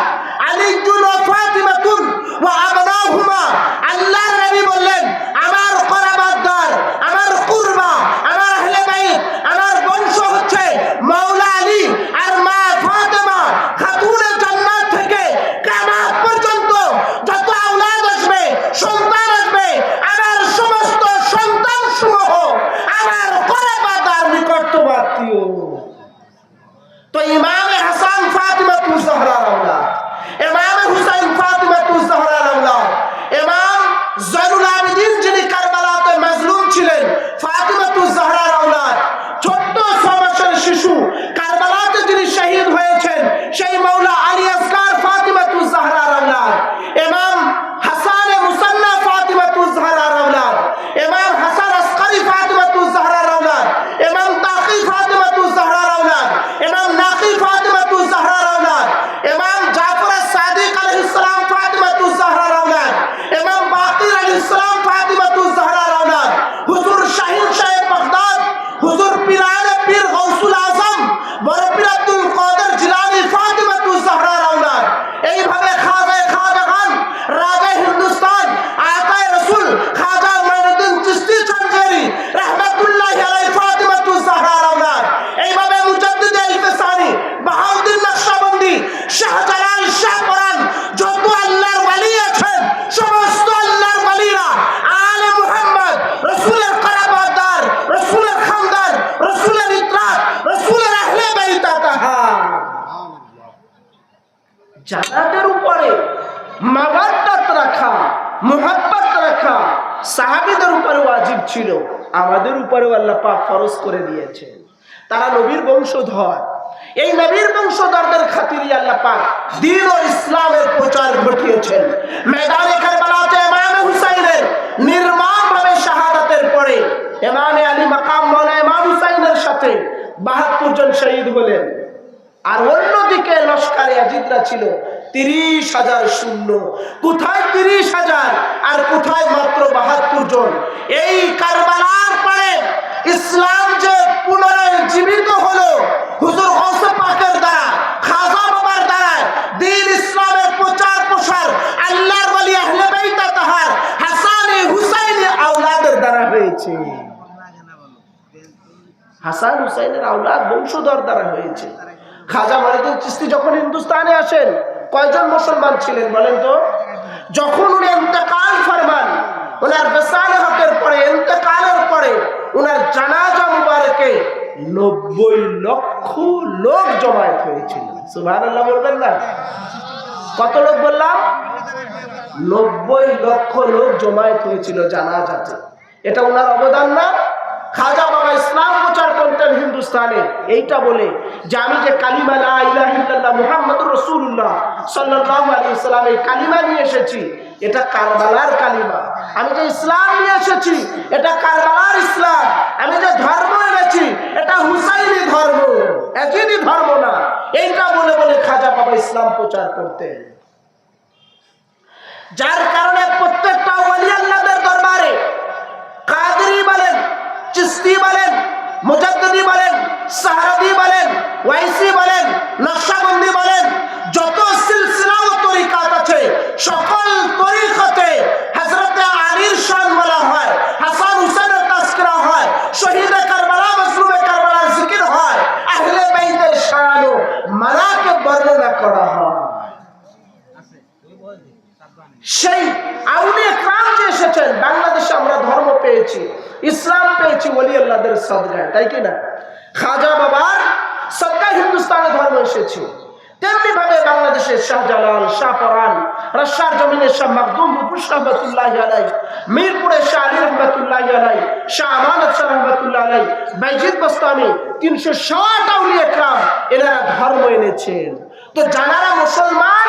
আলিয়্যুন ওয়া ফাতিমাতুন ওয়া আবনাহুমা। আল্লাহর নবী বললেন, আমার করাবাতদার, আমার কুরবা, আমার আহলে বাইত, আমার বংশ হচ্ছে মাওলা আলী আর মা ফাতেমা, খাতুনে জান্নাত থেকে কিয়ামত পর্যন্ত যত আওলাদ আসবে, সন্তান আসবে, আমার সমস্ত সন্তান সমূহ আমার করাবাতদার নিকটতম আত্মীয়। তো ইমামে হাসান ফাতিমাতুজ জাহরার আওলাদ, ইমামে হুসাইন ফাতিমাতুজ জাহরার আওলাদ, ইমাম জয়নুল আবেদিন যিনি কারবালাতে মাজলুম ছিলেন, ফাতিমাতুজ জাহরার আওলাদ, ছোট্ট 6 মাসের শিশু কারবালাতে যিনি শহীদ হয়েছেন, সাহাবীদের উপরে ওয়াজিব ছিল, আমাদের উপরেও আল্লাহ পাক ফরজ করে দিয়েছেন। তারা নবীর বংশধর, এই নবীর বংশধরদের খাতিরে আল্লাহ পাক দ্বীন ও ইসলামের প্রচার ঘটিয়েছেন। ময়দানে কারবালাতে ইমাম হুসাইনের নির্মমভাবে শাহাদাতের পরে ইমামে আলী মাকাম মাওলানা ইমাম হুসাইনের সাথে ৭২ জন শহীদ হলেন। আর অন্যদিকে লস্করে আজিদরা ছিল ৩০,০০০ শূন্য। কোথায় ৩০,০০০ আর কোথায় মাত্র ৭২ জন? এই কারবালার পরে ইসলাম যে পুনরায় জীবিত হলো হুজুর গৌসে পাকের দ্বারা, খাজা বাবার দ্বারা, দ্বীন ইসলামের প্রচার প্রসার আল্লাহর ওলি আহলে বাইত তাহার হাসানে হুসাইনি আওলাদের দ্বারা হয়েছে। হাসান হুসাইনের আওলাদ বংশধর দ্বারা হয়েছে। খাজা মঈনুদ্দিন চিশতি যখন হিন্দুস্তানে আসেন কয়জন মুসলমান ছিলেন বলেন তো? যখন উনি ইন্তেকাল ফরমান, ওনার বেসালে হকের পরে, ইন্তেকালের পরে ওনার জানাজা মুবারকে ৯০ লক্ষ লোক জমায়েত হয়েছিল। সুবহানাল্লাহ বলবেন না? কত লোক বললাম? ৯০ লক্ষ লোক জমায়েত হয়েছিল জানাজাতে। এটা ওনার অবদান না? খাজা বাবা ইসলাম প্রচার করতেন হিন্দুস্তানে এইটা বলে যে আমি যে কালিমা লা ইলাহা ইল্লাল্লাহ মুহাম্মাদুর রাসূলুল্লাহ সাল্লাল্লাহু আলাইহি ওয়াসাল্লাম এই কালিমা নিয়ে এসেছি, এটা কারবালার কালিমা। আমি যে ইসলাম নিয়ে এসেছি এটা কারবালার ইসলাম। আমি যে ধর্ম এনেছি এটা হুসাইনি ধর্ম, একই ধর্ম না। এইটা বলে বলে খাজা বাবা ইসলাম প্রচার করতেন। যার কারণে প্রত্যেকটা ওলি আল্লাহদের দরবারে কাদরি বলেন, চিশতি বলেন, মুজাদ্দিদি বলেন, সাহারাদি বলেন, ওয়াইসি বলেন, নকশবন্দি বলেন, যত সিলসিলা ও তরিকাত আছে সকল তরিকাতে হযরতে আলীর শান বলা হয়, হাসান হুসাইনের তাজকিরা হয়, শহীদে কারবালা মাজলুমে কারবালার জিকির হয়, আহলে বাইতের শান ও মানাকিব বর্ণনা করা হয়। সেই আউলিয়া کرام যে এসেছেন বাংলাদেশে আমরা ধর্ম পেয়েছি, ইসলাম পেয়েছি ওলি আল্লাহদের সাদগায়, তাই কি না? খাজা বাবার সাদগায় হিন্দুস্তানে ধর্ম এসেছে। তেমনি ভাবে বাংলাদেশের শাহজালাল, শাহপরান, রাজশাহীর জমিনে শাহ মাকদুম রূপস রহমাতুল্লাহি আলাইহি, মিরপুরের শাহ আলী রহমাতুল্লাহি আলাইহি, শাহ আমানত শাহ রহমাতুল্লাহি আলাইহি, বাইজিদ বাস্তামি ৩৬০ আউলিয়া کرام এনারা ধর্ম এনেছেন। তো যারা মুসলমান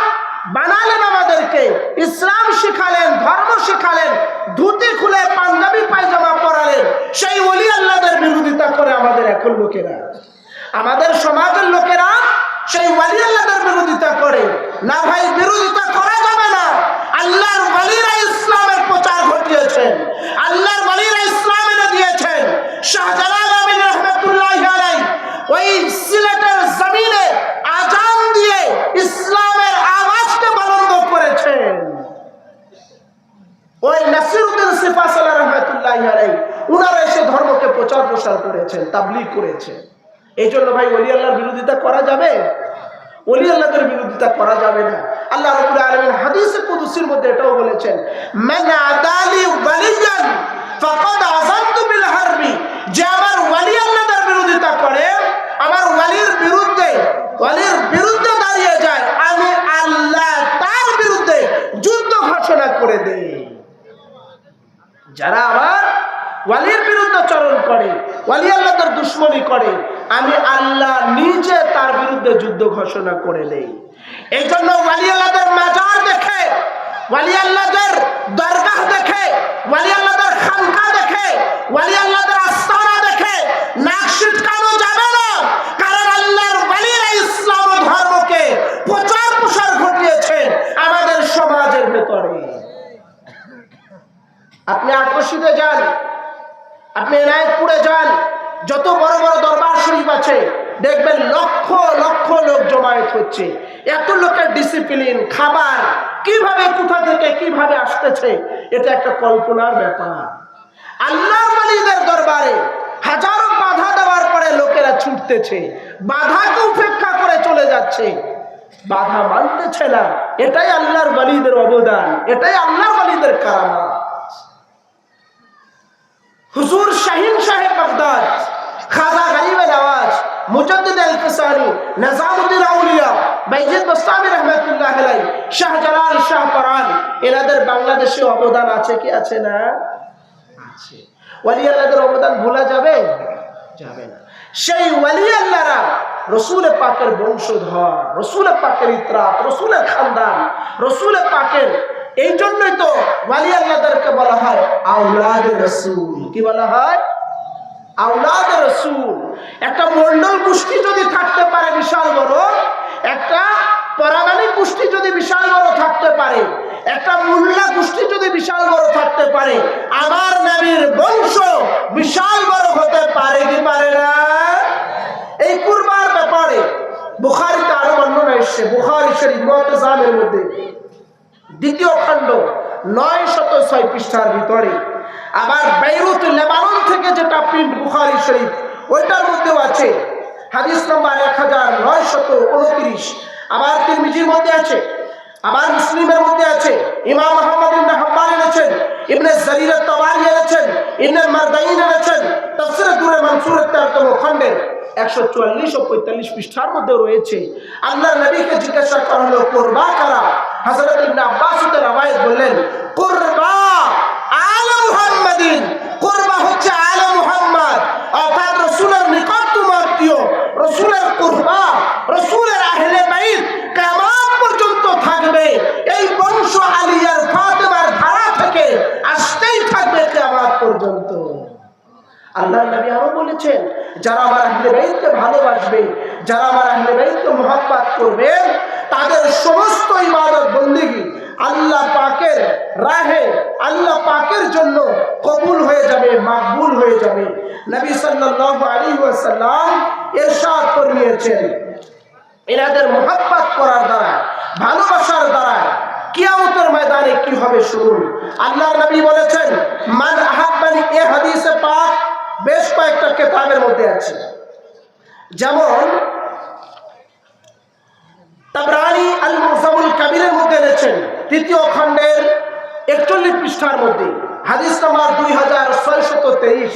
বানালেন, আমাদেরকে ইসলাম শিখালেন, ধর্ম শিখালেন, ধুতি খুলে পাঞ্জাবি পায়জামা পরালেন, সেই ওলি আল্লাহদের বিরোধিতা করে আমাদের এখন লোকেরা, আমাদের সমাজের লোকেরা সেই ওলি আল্লাহদের বিরোধিতা করে না। ভাই, বিরোধিতা করা যাবে না। আল্লাহর ওলিরা ইসলামের প্রচার ঘটিয়েছেন, আল্লাহর ওলিরা ইসলাম এনে দিয়েছেন। শাহজালাল আমিন রহমাতুল্লাহি আলাইহি ওই সিলেটের জমিনে আজান দিয়ে ইসলামের আওয়াজকে বুলন্দ করেছেন। ওই নাসিরউদ্দিন সিফাসালা রহমাতুল্লাহি আলাইহি উনারা এসে ধর্মকে প্রচার প্রসার করেছেন, তাবলীগ করেছেন। এই জন্য ভাই ওলি আল্লাহর বিরোধিতা করা যাবে? ওলি আল্লাহদের বিরোধিতা করা যাবে না। আল্লাহ রাব্বুল আলামিন হাদিসে কুদসির মধ্যে এটাও বলেছেন, মান আদালি ওয়ালিয়ান ফাকাদ আযানতু বিল হারবি, যে আমার ওলি আল্লাহদের বিরোধিতা করে, আমার ওলির বিরুদ্ধে দাঁড়িয়ে যায়, আমি আল্লাহ তার বিরুদ্ধে যুদ্ধ ঘোষণা করে দেই। যারা আমার ওলির বিরুদ্ধে চরণ করে, ওলি আল্লাহদের দুশমনি করে, আমি আল্লাহ নিজে তার বিরুদ্ধে যুদ্ধ ঘোষণা করে দেই। এই জন্য ওলি আল্লাহদের মাজার দেখে, ওলি আল্লাহদের দরগাহ দেখে, ওলি আল্লাহদের খানকা দেখে, ওলি আল্লাহদের আস্তানা দেখে নাক সিটকানো যাবে না। কারণ আল্লাহর ওলিরা ইসলাম ও ধর্মকে প্রচার প্রসার ঘটিয়েছেন আমাদের সমাজের ভেতরে। আপনি আকর্ষিতে যান, আপনি এনায়েতপুরে যান, যত বড় বড় দরবার শরীফ আছে দেখবেন লক্ষ লক্ষ লোক জমায়েত হচ্ছে। এত লোকের ডিসিপ্লিন, খাবার কিভাবে কোথা থেকে কিভাবে আসতেছে, এটা একটা কল্পনার ব্যাপার। আল্লাহর ওলিদের দরবারে হাজারো বাধা দেওয়ার পরে লোকেরা ছুটতেছে, বাধাকে উপেক্ষা করে চলে যাচ্ছে, বাধা মানতেছে না। এটাই আল্লাহর ওলিদের অবদান, এটাই আল্লাহর ওলিদের কারামত। হুজুর শাহিন সাহেব বাগদাদ, খাজা গরিবে নওয়াজ, মুজাদ্দিদ আল-ফিসানি, নিজামউদ্দিন আউলিয়া, বাইজিদ বাস্তামি রহমাতুল্লাহি আলাইহি, শাহজালাল, শাহপরান, এনাদের বাংলাদেশে অবদান আছে কি আছে না? আছে। ওয়ালি আল্লাহদের অবদান ভোলা যাবে? যাবে না। সেই ওয়ালি আল্লাহরা রসুল পাকের বংশধর, রসুল পাকের ইতরাত, রসুলের খানদান, রসুল পাকের। এই জন্যই তো ওয়ালি আল্লাহদেরকে বলা হয় আওলাদে রসুল। কি বলা হয়? আওলাদে রসুল। একটা মন্ডল গোষ্ঠী যদি থাকতে পারে বিশাল বড়, একটা পরামানিক গোষ্ঠী যদি বিশাল বড় থাকতে পারে, একটা মোল্লা গোষ্ঠী যদি বিশাল বড় থাকতে পারে, আমার নবীর বংশ বিশাল বড় হতে পারে কি পারে না? এই কুরবার ব্যাপারে বুখারীতে আরো বর্ণনা এসেছে। বুখারী শরীফ মুআজ্জামের মধ্যে দ্বিতীয় খণ্ড 906 পৃষ্ঠার ভিতরে, আবার বেইরুত লেবানন থেকে যেটা প্রিন্ট বুখারী শরীফ ওইটার মধ্যেও আছে, হাদিস নাম্বার 1929। আবার তিরমিজির মধ্যে আছে, আবার মুসলিমের মধ্যে আছে। ইমাম মুহাম্মদ ইবনে হাব্বান এনেছেন, ইবনে জারির আত-তাবারি এনেছেন, ইবনে মারদাইন এনেছেন। তাফসীর দুরে মানসুরের 13তম খণ্ডের 144 ও 45 পৃষ্ঠার মধ্যে রয়েছে। আল্লাহর নবীকে জিজ্ঞাসা করা হলো কুরবা কারা? হযরত ইবনে আব্বাস রাওয়ায়াত বললেন, কুরবা আলে মুহাম্মাদিন, কুরবা হচ্ছে আলে মুহাম্মদ, অর্থাৎ রাসূলের নিকটতম আত্মীয়, রাসূলের কুরবা, রাসূলের আহলে বাইত কিয়ামত পর্যন্ত থাকবে। এই বংশ আলী আর ফাতেমার ধারা থেকে আসতেই থাকবে কিয়ামত পর্যন্ত। আল্লাহর নবী আরো বলেছেন, যারা আমার আহলে বাইতকে ভালোবাসবে, যারা আমার আহলে বাইতকে মুহাব্বত করবে, তাদের সমস্ত ইবাদত বন্দেগী আল্লাহ পাকের রাহে, আল্লাহ পাকের জন্য কবুল হয়ে যাবে, মাকবুল হয়ে যাবে। নবী সাল্লাল্লাহু আলাইহি ওয়াসাল্লাম ইরশাদ ফরমিয়েছেন, এনাদের মুহাব্বত করার দ্বারা, ভালোবাসার দ্বারা কিয়ামতের ময়দানে কি হবে শুনুন। আল্লাহর নবী বলেছেন, মান আহাব্বানি, এই হাদিসে পাক বেশ কয়েকটা কিতাবের মধ্যে আছে, যেমন তাবরানী আল মুজামুল কাবীরের মধ্যে এনেছেন 3য় খণ্ডের 41 পৃষ্ঠার মধ্যে, হাদিস নাম্বার 2623।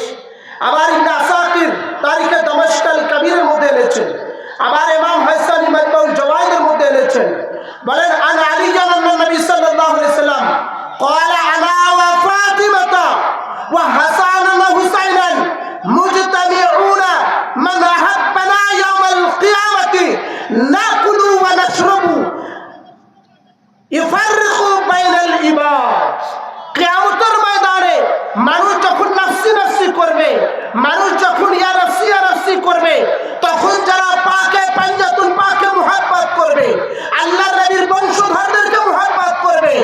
আবার ইবনে আসাকির তারিখে দামেস্ক আল কাবীরের মধ্যে এনেছেন। আবার ইমাম হাসানি মাজমাউল জাওয়াইদের মধ্যে এনেছেন। বলেন, আন আলী আন নবী সাল্লাল্লাহু আলাইহি ওয়াসাল্লাম قال انا وفاطمه وحسن وحسين مجتمعون من احبنا يوم القيامه ناكل ونشرب يفرق بين العباد। কিয়ামতের ময়দানে মানুষ যখন নাফসি নাফসি করবে, মানুষ যখন ইয়া নাফসি করবে, তখন যারা পাকে পাঞ্জাতুল পাকে মুহাব্বত করবে, আল্লাহর নবীর বংশধরদেরকে মুহাব্বত করবে,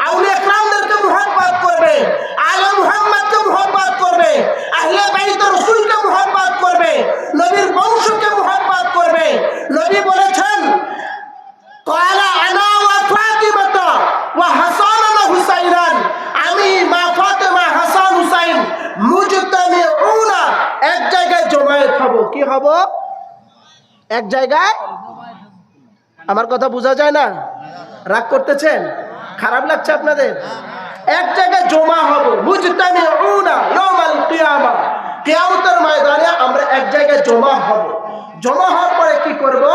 আউলিয়া کرامদেরকে মুহাব্বত করবে, আলে মুহাম্মদকে মুহাব্বত করবে, আহলে বাইত রাসূলকে মুহাব্বত করবে, নবীর বংশকে মুহাব্বত করবে। নবী বলেছেন, ক্বালা আনা ওয়া ফাতিমা ওয়া হাসান ওয়া হুসাইনান, আমি মা ফাতেমা, হাসান, হুসাইন মুজতামিউনা, এক জায়গায় জমায়েত হব। কি হব? এক জায়গায়। আমার কথা বোঝা যায় না? রাগ করতেছেন? খারাপ লাগছে আপনাদের? এক জায়গায় জমা হব, মুজতামিউনা ইয়াউমাল কিয়ামা, কিয়ামতের ময়দানে আমরা এক জায়গায় জমা হব। জমা হওয়ার পরে কি করব?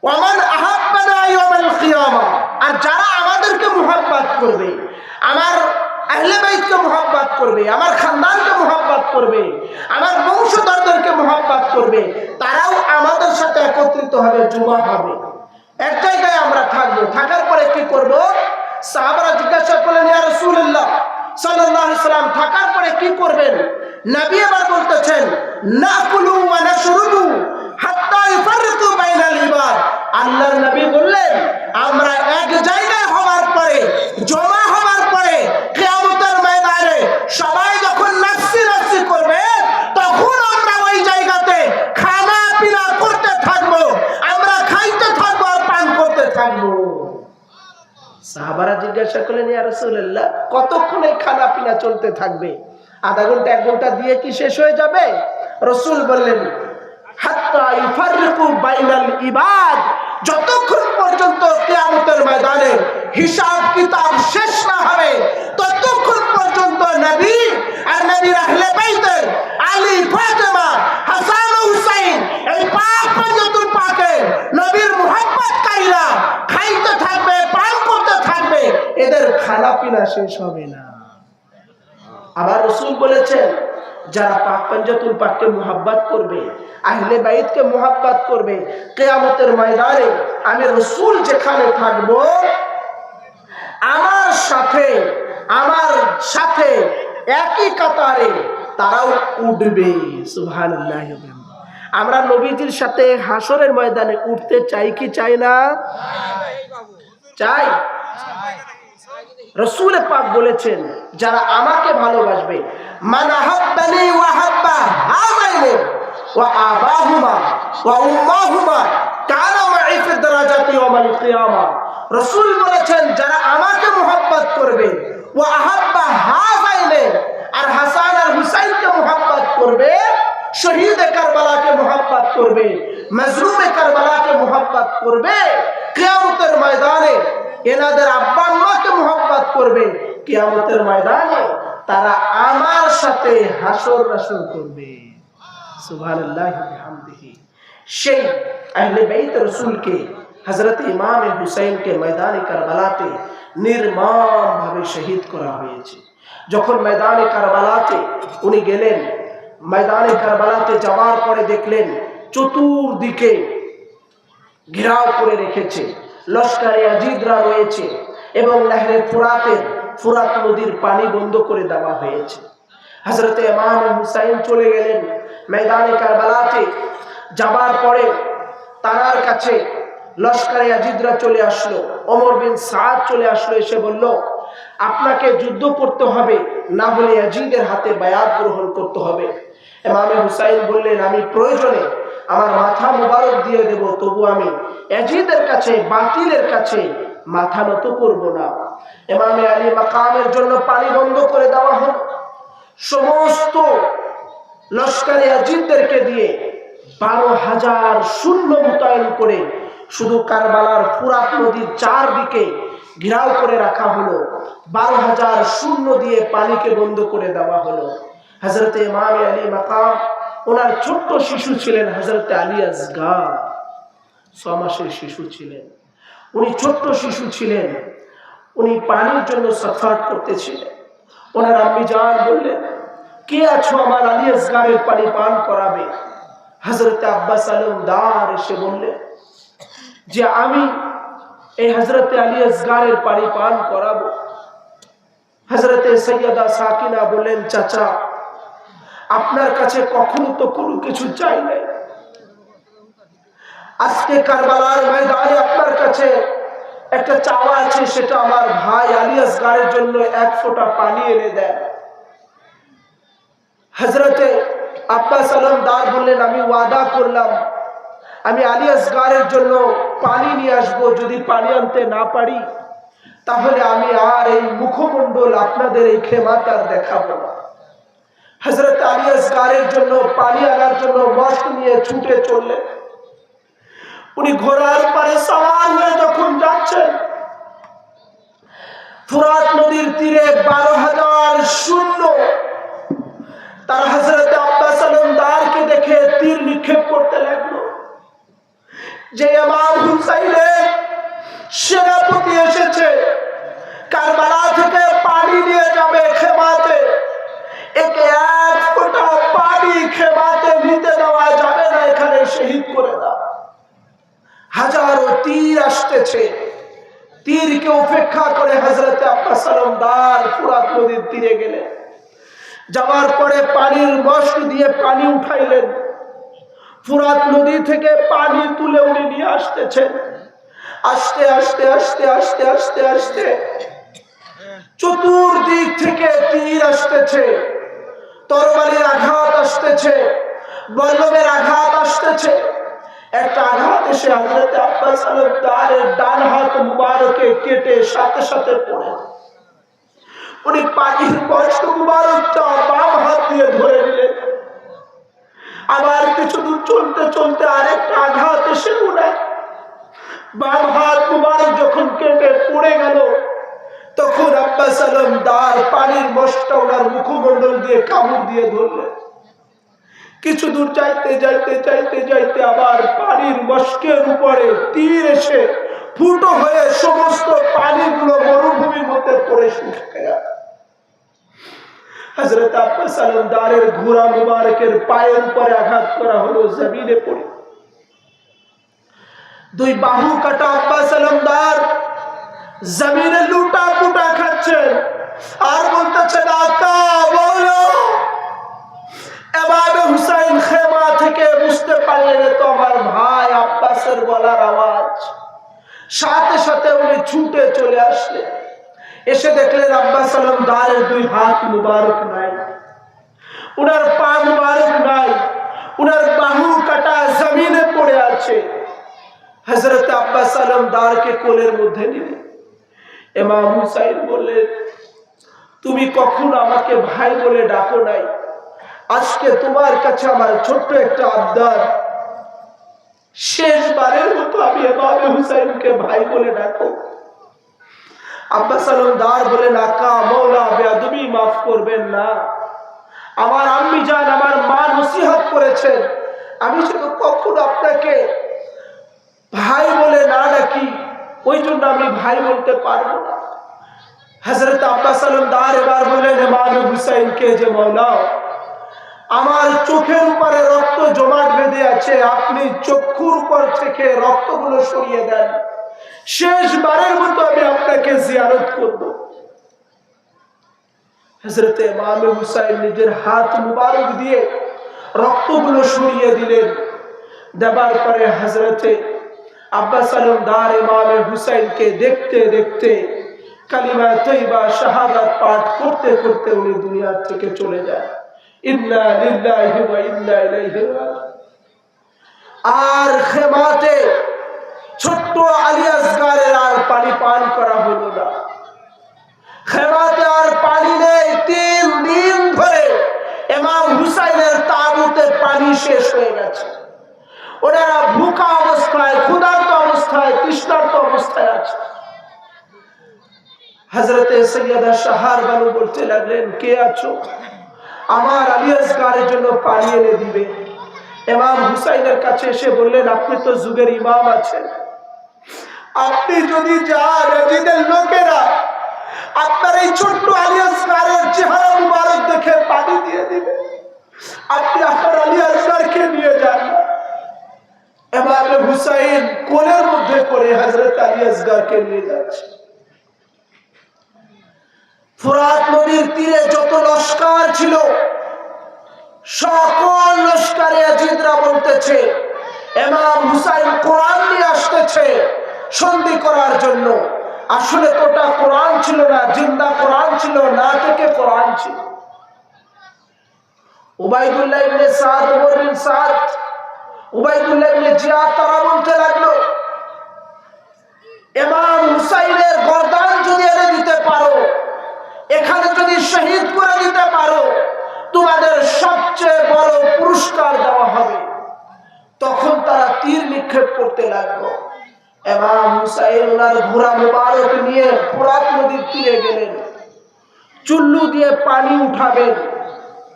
ওয়ামান আহাব্বানা ইয়াউমাল কিয়ামা, আর যারা আমাদেরকে মুহাব্বত করবে, আমার আহলে বাইতকে মুহাব্বত করবে, আমার খানদানকে মুহাব্বত করবে, আমার বংশধরদেরকে মুহাব্বত করবে, তারাও আমাদের সাথে একত্রিত হবে, জমা হবে, এক জায়গায় আমরা থাকবো। থাকার পরে কি করব? সাহাবারা জিজ্ঞাসা করলেন, ইয়া রাসূলুল্লাহ সাল্লাল্লাহু আলাইহি ওয়াসাল্লাম, থাকার পরে কি করবেন? নবী আবার বলতেছেন, নাকুলু ওয়া নাশরুবু হাত্তা ইফাররিকু বাইনাল ইবাদ। আল্লাহর নবী বললেন, আমরা এক জায়গায় হওয়ার পরে, জমা হওয়ার পরে, কিয়ামতের ময়দানে সবাই যখন নাফসি নাফসি করবে, তখন আমরা ওই জায়গাতে খানা পিনা করতে থাকবো, আমরা খাইতে থাকবো আর পান করতে থাকবো। সাহাবারা জিজ্ঞাসা করলেন, ইয়া রাসূলুল্লাহ, কতক্ষণ এই খানা পিনা চলতে থাকবে? আধা ঘন্টা, 1 ঘন্টা দিয়ে কি শেষ হয়ে যাবে? রাসূল বললেন, হাত্তা ইফাররিকু বাইনাল ইবাদ, যতক্ষণ পর্যন্ত কিয়ামতের ময়দানে হিসাব কিতাব শেষ না হবে, ততক্ষণ পর্যন্ত নবী আর নবীর আহলে বাইতের আলী, ফাতেমা, হাসান ও হুসাইন, এই পাক পাঞ্জাতুল পাকে নবীর মুহাব্বতকারীরা খাইতে থাকবে, পান করতে থাকবে, এদের খানা পিনা শেষ হবে না। আবার রাসূল বলেছেন যারা পাক পাঞ্জাতুল পাককে মুহাব্বত করবে, আহলে বাইতকে মুহাব্বত করবে, কিয়ামতের ময়দানে আমি রাসূল যেখানে থাকব আমার সাথে একই কাতারে তারাও উঠবে। সুবহানাল্লাহ। আমরা নবীজির সাথে হাসরের ময়দানে উঠতে চাই কি চাই না? চাই। রাসূল পাক বলেছেন যারা আমাকে ভালোবাসবে, মান আহাব্বানি ওয়া হাব্বা হাযাইনি ওয়া আবাহুমা ওয়া উম্মাহুমা কানা মাই ফি দারাজাতি ইয়াউমাল কিয়ামা। রাসূল বলেছেন যারা আমাকে মুহাব্বত করবে, ওয়া আহাব্বা হাযাইনি, আর হাসান আর হুসাইনকে মুহাব্বত করবে, শহীদ কারবালাকে মুহাব্বত করবে, মাজলুম কারবালাকে মুহাব্বত করবে, কিয়ামতের ময়দানে এনাদের আব্বা আম্মাকে মুহাব্বত করবে, কিয়ামতের ময়দানে তারা আমার সাথে হাসর নাসর করবে। সুবহানাল্লাহি ওয়া বিহামদিহি। সেই আহলে বাইত রাসূলকে হযরত ইমাম হুসাইনকে ময়দানে কারবালাতে নির্মমভাবে শহীদ করা হয়েছে। যখন ময়দানে কারবালাতে উনি গেলেন, ময়দানে কারবালাতে যাওয়ার পরে দেখলেন চতুর্দিকে ঘেরাও করে রেখেছে, লস্করে আজিদরা রয়েছে এবং নাহরে ফুরাত নদীর পানি বন্ধ করে দেওয়া হয়েছে। হযরত ইমাম হুসাইন চলে গেলেন ময়দানে কারবালাতে। যাবার পরে তার কাছে লস্করে আজিদরা চলে আসলো, ওমর বিন সাদ চলে আসলো, এসে বলল আপনাকে যুদ্ধ করতে হবে, না হলে ইয়াজিদের হাতে বায়াত গ্রহণ করতে হবে। ইমাম হুসাইন বললেন আমি প্রয়োজনে আমার মাথা মুবারক দিয়ে দেব, তবু আমি ইয়াজিদের কাছে, বাতিলের কাছে মাথা নত করব না। ইমামে আলী মাকামের জন্য পানি বন্ধ করে দেওয়া হল। সমস্ত লস্করে ইয়াজিদদেরকে দিয়ে 12,000 সৈন্য মোতায়েন করে শুধু কারবালার ফুরাত নদীর চারদিকে ঘেরাও করে রাখা হলো। 12,000 সৈন্য দিয়ে পানিকে বন্ধ করে দেওয়া হলো। হযরত ইমাম আলী মাকাম, ওনার ছোট্ট শিশু ছিলেন হযরত আলী আসগার, 6 মাসের শিশু ছিলেন। উনি ছোট্ট শিশু ছিলেন, উনি পানির জন্য সাফাত করতেছিলেন। ওনার আম্মি জান বললেন কে আছো আমার আলী আসগারের পানি পান করাবে? হযরত আব্বাস আলমদার এসে বললেন যে আমি এই হযরত আলী আসগারের পানি পান করাবো। হযরত সৈয়দা সাকিনা বললেন চাচা আপনার কাছে কখনো তো কোনো কিছু চাই নাই, আজকে কারবালার ময়দানে আপনার কাছে একটা চাওয়া আছে, সেটা আমার ভাই আলী আসগারের জন্য 1 ফোঁটা পানি এনে দেন। হযরত আব্বাস আলমদার বললেন আমি ওয়াদা করলাম আমি আলী আসগারের জন্য পানি নিয়ে আসবো, যদি পানি আনতে না পারি তাহলে আমি আর এই মুখমণ্ডল আপনাদের এই খেমাতে আর দেখাবো না। হযরত আলী আসগারের জন্য পানি আনার জন্য মস্ত নিয়ে ছুটে চললেন। উনি ঘোড়ার পারে সওয়ার হয়ে যখন যাচ্ছেন, ফুরাত নদীর তীরে 12,000 সৈন্য তারা হযরত আব্বাস আলমদারকে দেখে তীর নিক্ষেপ করতে লাগলো। যে ইমাম হুসাইনের সেনাপতি এসেছে, কারবালা থেকে পানি নিয়ে যাবে খেমাতে, একে 1 ফোঁটা পানি খেমাতে নিতে দেওয়া যাবে না, এখানে শহীদ করে দাও। হাজারো তীর আসতেছে, তীরকে উপেক্ষা করে হযরত আব্বাস আলমদার ফুরাত নদীর তীরে গেলেন। যাওয়ার পরে পানির মস্ক দিয়ে পানি উঠাইলেন, ফুরাত নদী থেকে পানি তুলে উনি নিয়ে আসতেছেন। আস্তে আস্তে আস্তে আস্তে আস্তে আস্তে চতুর্দিক থেকে তীর আসতেছে, তরবারির আঘাত আসতেছে, বল্লমের আঘাত আসতেছে। একটা আঘাত এসে হযরত আব্বাস আলমদারের ডান হাত মুবারকে কেটে সাথে সাথে পড়ে। উনি পানির মস্ক মুবারকটা বাম হাত দিয়ে ধরে নিলেন। আবার কিছু দূর চলতে চলতে আরেকটা আঘাত এসে উনার বাম হাত মুবারক যখন কেটে পড়ে গেল, তখন আব্বাস আলমদার পানির মস্কটা ওনার মুখমণ্ডল দিয়ে কামড় দিয়ে ধরলেন। কিছু দূর যাইতে যাইতে যাইতে যাইতে আবার পানির মস্কের উপরে তীর এসে ফুটো হয়ে সমস্ত পানিগুলো মরুভূমির মধ্যে পড়ে শুকিয়ে গেল। হযরত আব্বাস আলমদারের ঘোড়া মুবারকের পায়ের উপরে আঘাত করা হলো, জমিনে পড়ে দুই বাহু কাটা আব্বাস আলমদার জমিনে লুটা পুটা খাচ্ছেন আর বলতেছেন, আকা বলো। এভাবে হুসাইন খেমা থেকে বুঝতে পারলেন তো আমার ভাই আব্বাসের গলার আওয়াজ। সাথে সাথে উনি ছুটে চলে আসলেন, এসে দেখলেন আব্বাস আলমদারের দুই হাত মুবারক নাই, উনার পা মুবারক নাই, উনার বাহু কাটা জমিনে পড়ে আছে। হযরত আব্বাস আলমদারকে কোলের মধ্যে নিলেন। ইমাম হুসাইন বললেন, তুমি কখনো আমাকে ভাই বলে ডাকো নাই, আজকে তোমার কাছে আমার ছোট্ট একটা আবদার, শেষবারের মতো আমি ইমাম হুসাইনকে ভাই বলে ডাকো। আব্বাস আলমদার বলেন, আকা মৌলা বেয়াদবি মাফ করবেন না, আমার আম্মি জান আমার মা নসিহত করেছেন, আমি যেন কখনো আপনাকে ভাই বলে না ডাকি, ওই জন্য আমি ভাই বলতে পারবো না। হযরত আব্বাস আলমদার এবার বলেন ইমাম হুসাইনকে, যে মৌলা আমার চোখের উপরে রক্ত জমাট বেঁধে আছে, আপনি চক্ষুর উপর থেকে রক্তগুলো সরিয়ে দেন, শেষবারের মতো আমি আপনাকে জিয়ারত করব। হযরত ইমাম হুসাইন নিজের হাত মুবারক দিয়ে রক্তগুলো সরিয়ে দিলেন। দেবার পরে হযরতে আব্বাস আলমদার ইমাম হুসাইনকে দেখতে দেখতে কালিমা তৈবা শাহাদাত পাঠ করতে করতে উনি দুনিয়া থেকে চলে যায়। ইন্না লিল্লাহি ওয়া ইন্না ইলাইহি রাজিউন। আর খেমাতে ছোট্ট আলী আসগারের আর পানি পান করা হলো না। খেমাতে আর পানি নেই। 3 দিন ধরে ইমাম হুসাইনের তাবুতে পানি শেষ হয়ে গেছে। ওনারা ভুকা অবস্থায়, ক্ষুধার্ত অবস্থায়, তৃষ্ণার্ত অবস্থায় আছে। হযরতে সৈয়দা শাহার বানু বলতে লাগলেন, কে আছো, আমার আলী আসগারের জন্য পানি এনে দিবে। ইমাম হুসাইনের কাছে এসে বললেন, আপনি তো যুগের ইমাম আছেন, আপনি যদি যান এজিদের লোকেরা আপনার এই ছোট্ট আলী আসগারের চেহারা মুবারক দেখে পানি দিয়ে দিবে, আপনি আপনার আলী আসগারকে নিয়ে যান। ইমাম হুসাইন কোলের মধ্যে করে হযরত আলী আসগারকে নিয়ে যাচ্ছে। ফুরাত নদীর তীরে যত লস্কর ছিল সকল লস্করে ইয়াজিদরা বলতেছে ইমাম হুসাইন কোরআন নিয়ে আসতেছে সন্ধি করার জন্য। আসলে তোটা কোরআন ছিল না, জিন্দা কোরআন ছিল না, থেকে কোরআন ছিল। উবাইদুল্লাহ ইবনে সাদ, ওমর বিন সাদ, উবাইদুল্লাহ ইবনে জিয়াদ তারা বলতে লাগলো, ইমাম হুসাইনের গর্দান যদি এনে দিতে পারো, এখানে যদি শহীদ করে দিতে পারো, তোমাদের সবচেয়ে বড় পুরস্কার দেওয়া হবে। তখন তারা তীর নিক্ষেপ করতে লাগলো। ইমাম হুসাইন ওনার ঘোড়া মুবারক নিয়ে ফুরাত নদীর তীরে গেলেন, চুল্লু দিয়ে পানি উঠাবেন।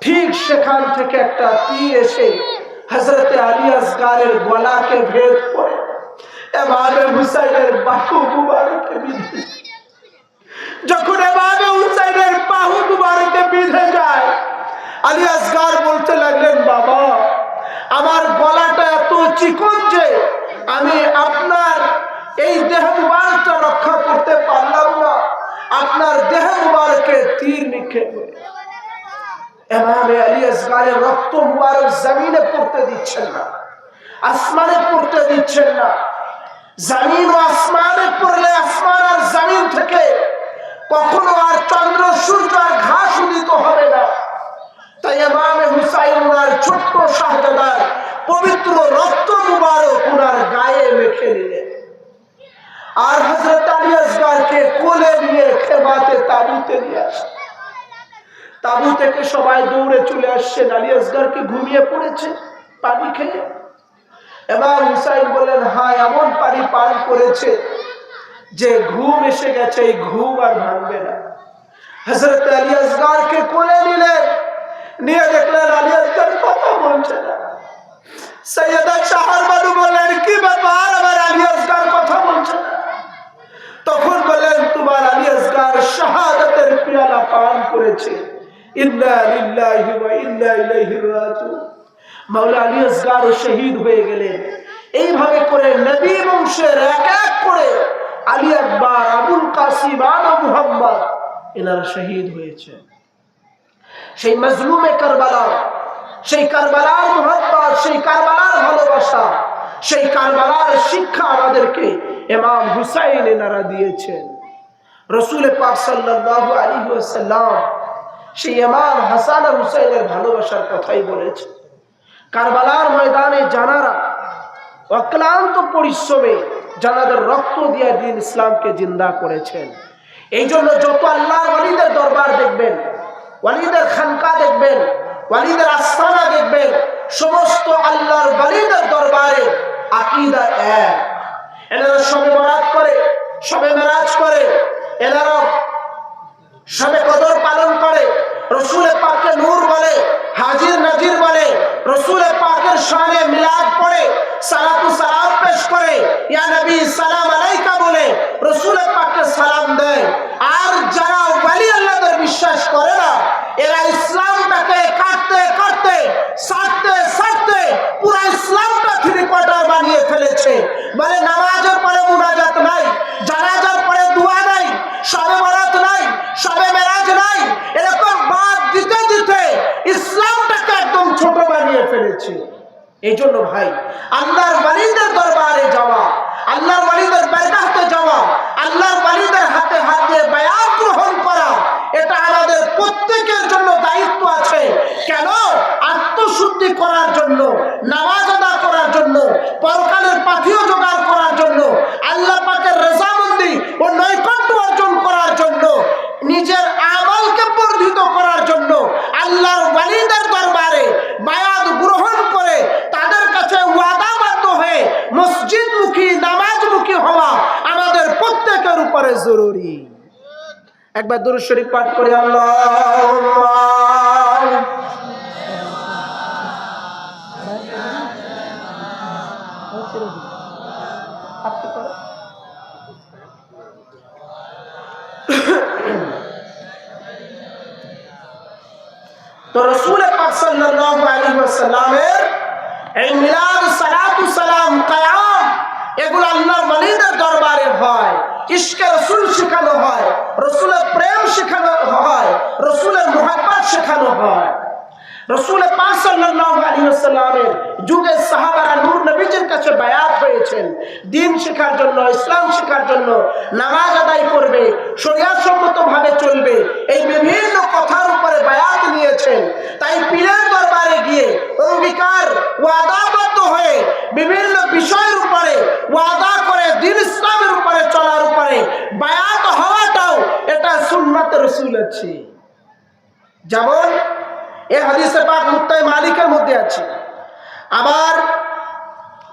ঠিক সেখান থেকে একটা তীর এসে হযরতে আলী আসগারের গলাকে ভেদ করে ইমাম হুসাইনের বাহু মুবারকে বিঁধে। যখন ইমাম হুসাইনের বাহু মুবারকে বিঁধে যায়, আলী আসগার বলতে লাগলেন, বাবা আমার গলাটা এত চিকন যে আমি আপনার এই দেহ মুবারকটা রক্ষা করতে পারলাম না, আপনার দেহ মুবারকে তীর নিক্ষেপ করে। ইমাম আলী আসগারের রক্ত মুবারক জমিনে পড়তে দিচ্ছেন না, আসমানে পড়তে দিচ্ছেন না। জমিন ও আসমানে পড়লে আসমান আর জমিন থেকে কখনো আর চন্দ্র সূর্য আর ঘাস উদিত হবে না। তাই ইমাম হুসাইন ওনার ছোট্ট শাহজাদার পবিত্র রক্ত মুবারক ওনার গায়ে মেখে নিলেন। আর হযরত আলী আসগারকে কোলে নিয়ে খেমাতে তাবুতে নিয়ে আসলেন। তাবু থেকে সবাই দৌড়ে চলে আসছেন, আলী আসগারকে ঘুমিয়ে পড়েছে পানি খেয়ে। ইমাম হুসাইন বলেন, হ্যাঁ এমন পানি পান করেছে যে ঘুম এসে গেছে, এই ঘুম আর ভাঙবে না। হযরত আলী আসগারকে কোলে নিলেন, নিয়ে দেখলেন আলী আসগার কথা বলছে না। সৈয়দা শাহার বানু বললেন, কি ব্যাপার, আমার আলী আসগার কথা বলছে না? তখন বললেন, তোমার আলী আসগার শাহাদাতের পিয়ালা পান করেছে, ইন্না লিল্লাহি ওয়া ইন্না ইলাইহি রাজিউন। মাওলা আলী আসগার শহীদ হয়ে গেলেন। এইভাবে করে নবী বংশের এক এক করে আলী আকবর, আবুল কাসিম, আলা মুহাম্মদ এনারা শহীদ হয়েছে। সেই মজলুমে কারবালা, সেই কারবালার মুহাব্বত, সেই কারবালার ভালোবাসা, সেই কারবালার শিক্ষা আমাদেরকে ইমাম হুসাইন এনারা দিয়েছেন। রাসূল পাক সাল্লাল্লাহু আলাইহি ওয়াসাল্লাম সেই ইমাম হাসান আর হুসাইনের ভালোবাসার কথাই বলেছে। কারবালার ময়দানে জানারা অক্লান্ত পরিশ্রমে জানাদের রক্ত দিয়ে দিন ইসলামকে জিন্দা করেছেন। এই জন্য যত আল্লাহর ওয়ালিদের দরবার দেখবেন, ওয়ালিদের খানকা দেখবেন, ওয়ালিদের আস্তানা দেখবেন, সমস্ত আল্লাহর ওয়ালিদের দরবারে আকীদা এক। এনারা শবে বরাত করে, শবে মেরাজ করে, এনারা শবে কদর পালন করে, রাসূল পাককে নূর বলে, হাজির নাজির বলে, রাসূল পাকের শানে মিলাদ পড়ে, সালাতু সালাম পেশ করে, ইয়া নবী সালাম আলাইকা বলে রাসূল পাককে সালাম দেয়। আর যারা ওয়ালি আল্লাহদের বিশ্বাস করে না, এরা ইসলামটাকে কাটতে কাটতে সারতে সারতে পুরো ইসলামটা থ্রি কোয়ার্টার বানিয়ে ফেলেছে। বলে নামাজের পরে মুনাজাত নাই, জানাজার পরে দোয়া নাই, শবে বরাত নাই, শবে মেরাজ নাই, এরকম বাদ দিতে দিতে ইসলামটাকে একদম ছোট বানিয়ে ফেলেছে। এই জন্য ভাই, আল্লাহর ওয়ালিদের দরবারে যাওয়া, আল্লাহর ওয়ালিদের বারগাহে যাওয়া, আল্লাহর ওয়ালিদের হাতে হাত দিয়ে বায়াত গ্রহণ করা, এটা আমাদের প্রত্যেকের জন্য দায়িত্ব আছে। কেন? আত্মশুদ্ধি করার জন্য, নামাজ আদা করার জন্য, পরকালের পাথিও জোগাড় করার জন্য, আল্লাহ পাকের রেজামন্দি ও নৈকট্য অর্জন করার জন্য, নিজের আমলকে বর্ধিত করার জন্য আল্লাহর ওয়ালিদের দরবারে বায়াত গ্রহণ করে তাদের কাছে ওয়াদাবদ্ধ হয়ে মসজিদমুখী, নামাজমুখী হওয়া আমাদের প্রত্যেকের উপরে জরুরি। একবার দুরূদ শরীফ পাঠ করে আল্লাহুম্মা তো রাসূল পাক সাল্লাল্লাহু আলাইহি ওয়াসাল্লামের এই মিলাদ, সালাতু সালাম, কিয়াম এগুলো আল্লাহর ওয়ালিদের দরবারে হয়। ইশকে রাসূল শেখানো হয়, রাসূলের প্রেম শেখানো হয়, রাসূলের মুহাব্বত শেখানো হয়। রাসূল পাক সাল্লাল্লাহু আলাইহি ওয়াসাল্লামের যুগে সাহাবারা নূর নবীজির কাছে বায়াত হয়েছেন দ্বীন শেখার জন্য, ইসলাম শেখার জন্য, নামাজ আদায় করবে, শরিয়ত সম্মতভাবে চলবে, এই বিভিন্ন কথার উপরে বায়াত নিয়েছেন। তাই পীরের দরবারে গিয়ে অঙ্গীকার ওয়াদাবদ্ধ হয়ে বিভিন্ন বিষয়ের উপরে ওয়াদা করে দ্বীন ইসলামের উপরে চলার উপরে বায়াত হওয়াটাও এটা সুন্নাত রাসূল আছে। যেমন এই হাদিসে পাক মুত্তাই মালিকের মধ্যে আছে, আবার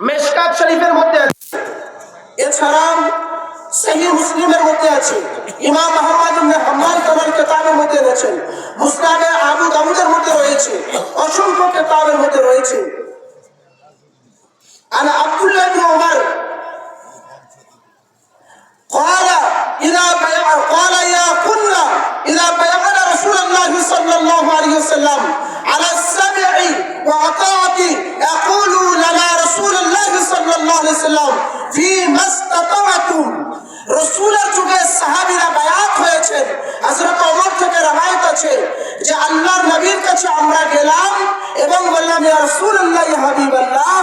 মিশকাত শরীফের মধ্যে আছে, এছাড়াও সহিহ মুসলিমের মধ্যে আছে, ইমাম আহমদ ইবনে হাম্বল তার কিতাবের মধ্যে রয়েছে, মুসনাদে আবু দাউদের মধ্যে রয়েছে, অসংখ্য কিতাবের মধ্যে রয়েছে। আনা আব্দুল্লাহ ইবনে ওমর قال يا كنا إذا بايعنا رسول الله صلى الله عليه وسلم على السمع وطاعة يقولوا لنا رسول الله صلى الله عليه وسلم فيما استطعتم। রাসূলের যুগে সাহাবীরা বায়াত হয়েছে। হযরত ওমর থেকে রওয়ায়াত আছে যে আল্লাহর নবীর কাছে আমরা গেলাম এবং বললাম, ইয়া রাসূলুল্লাহ, ইয়া হাবিবাল্লাহ,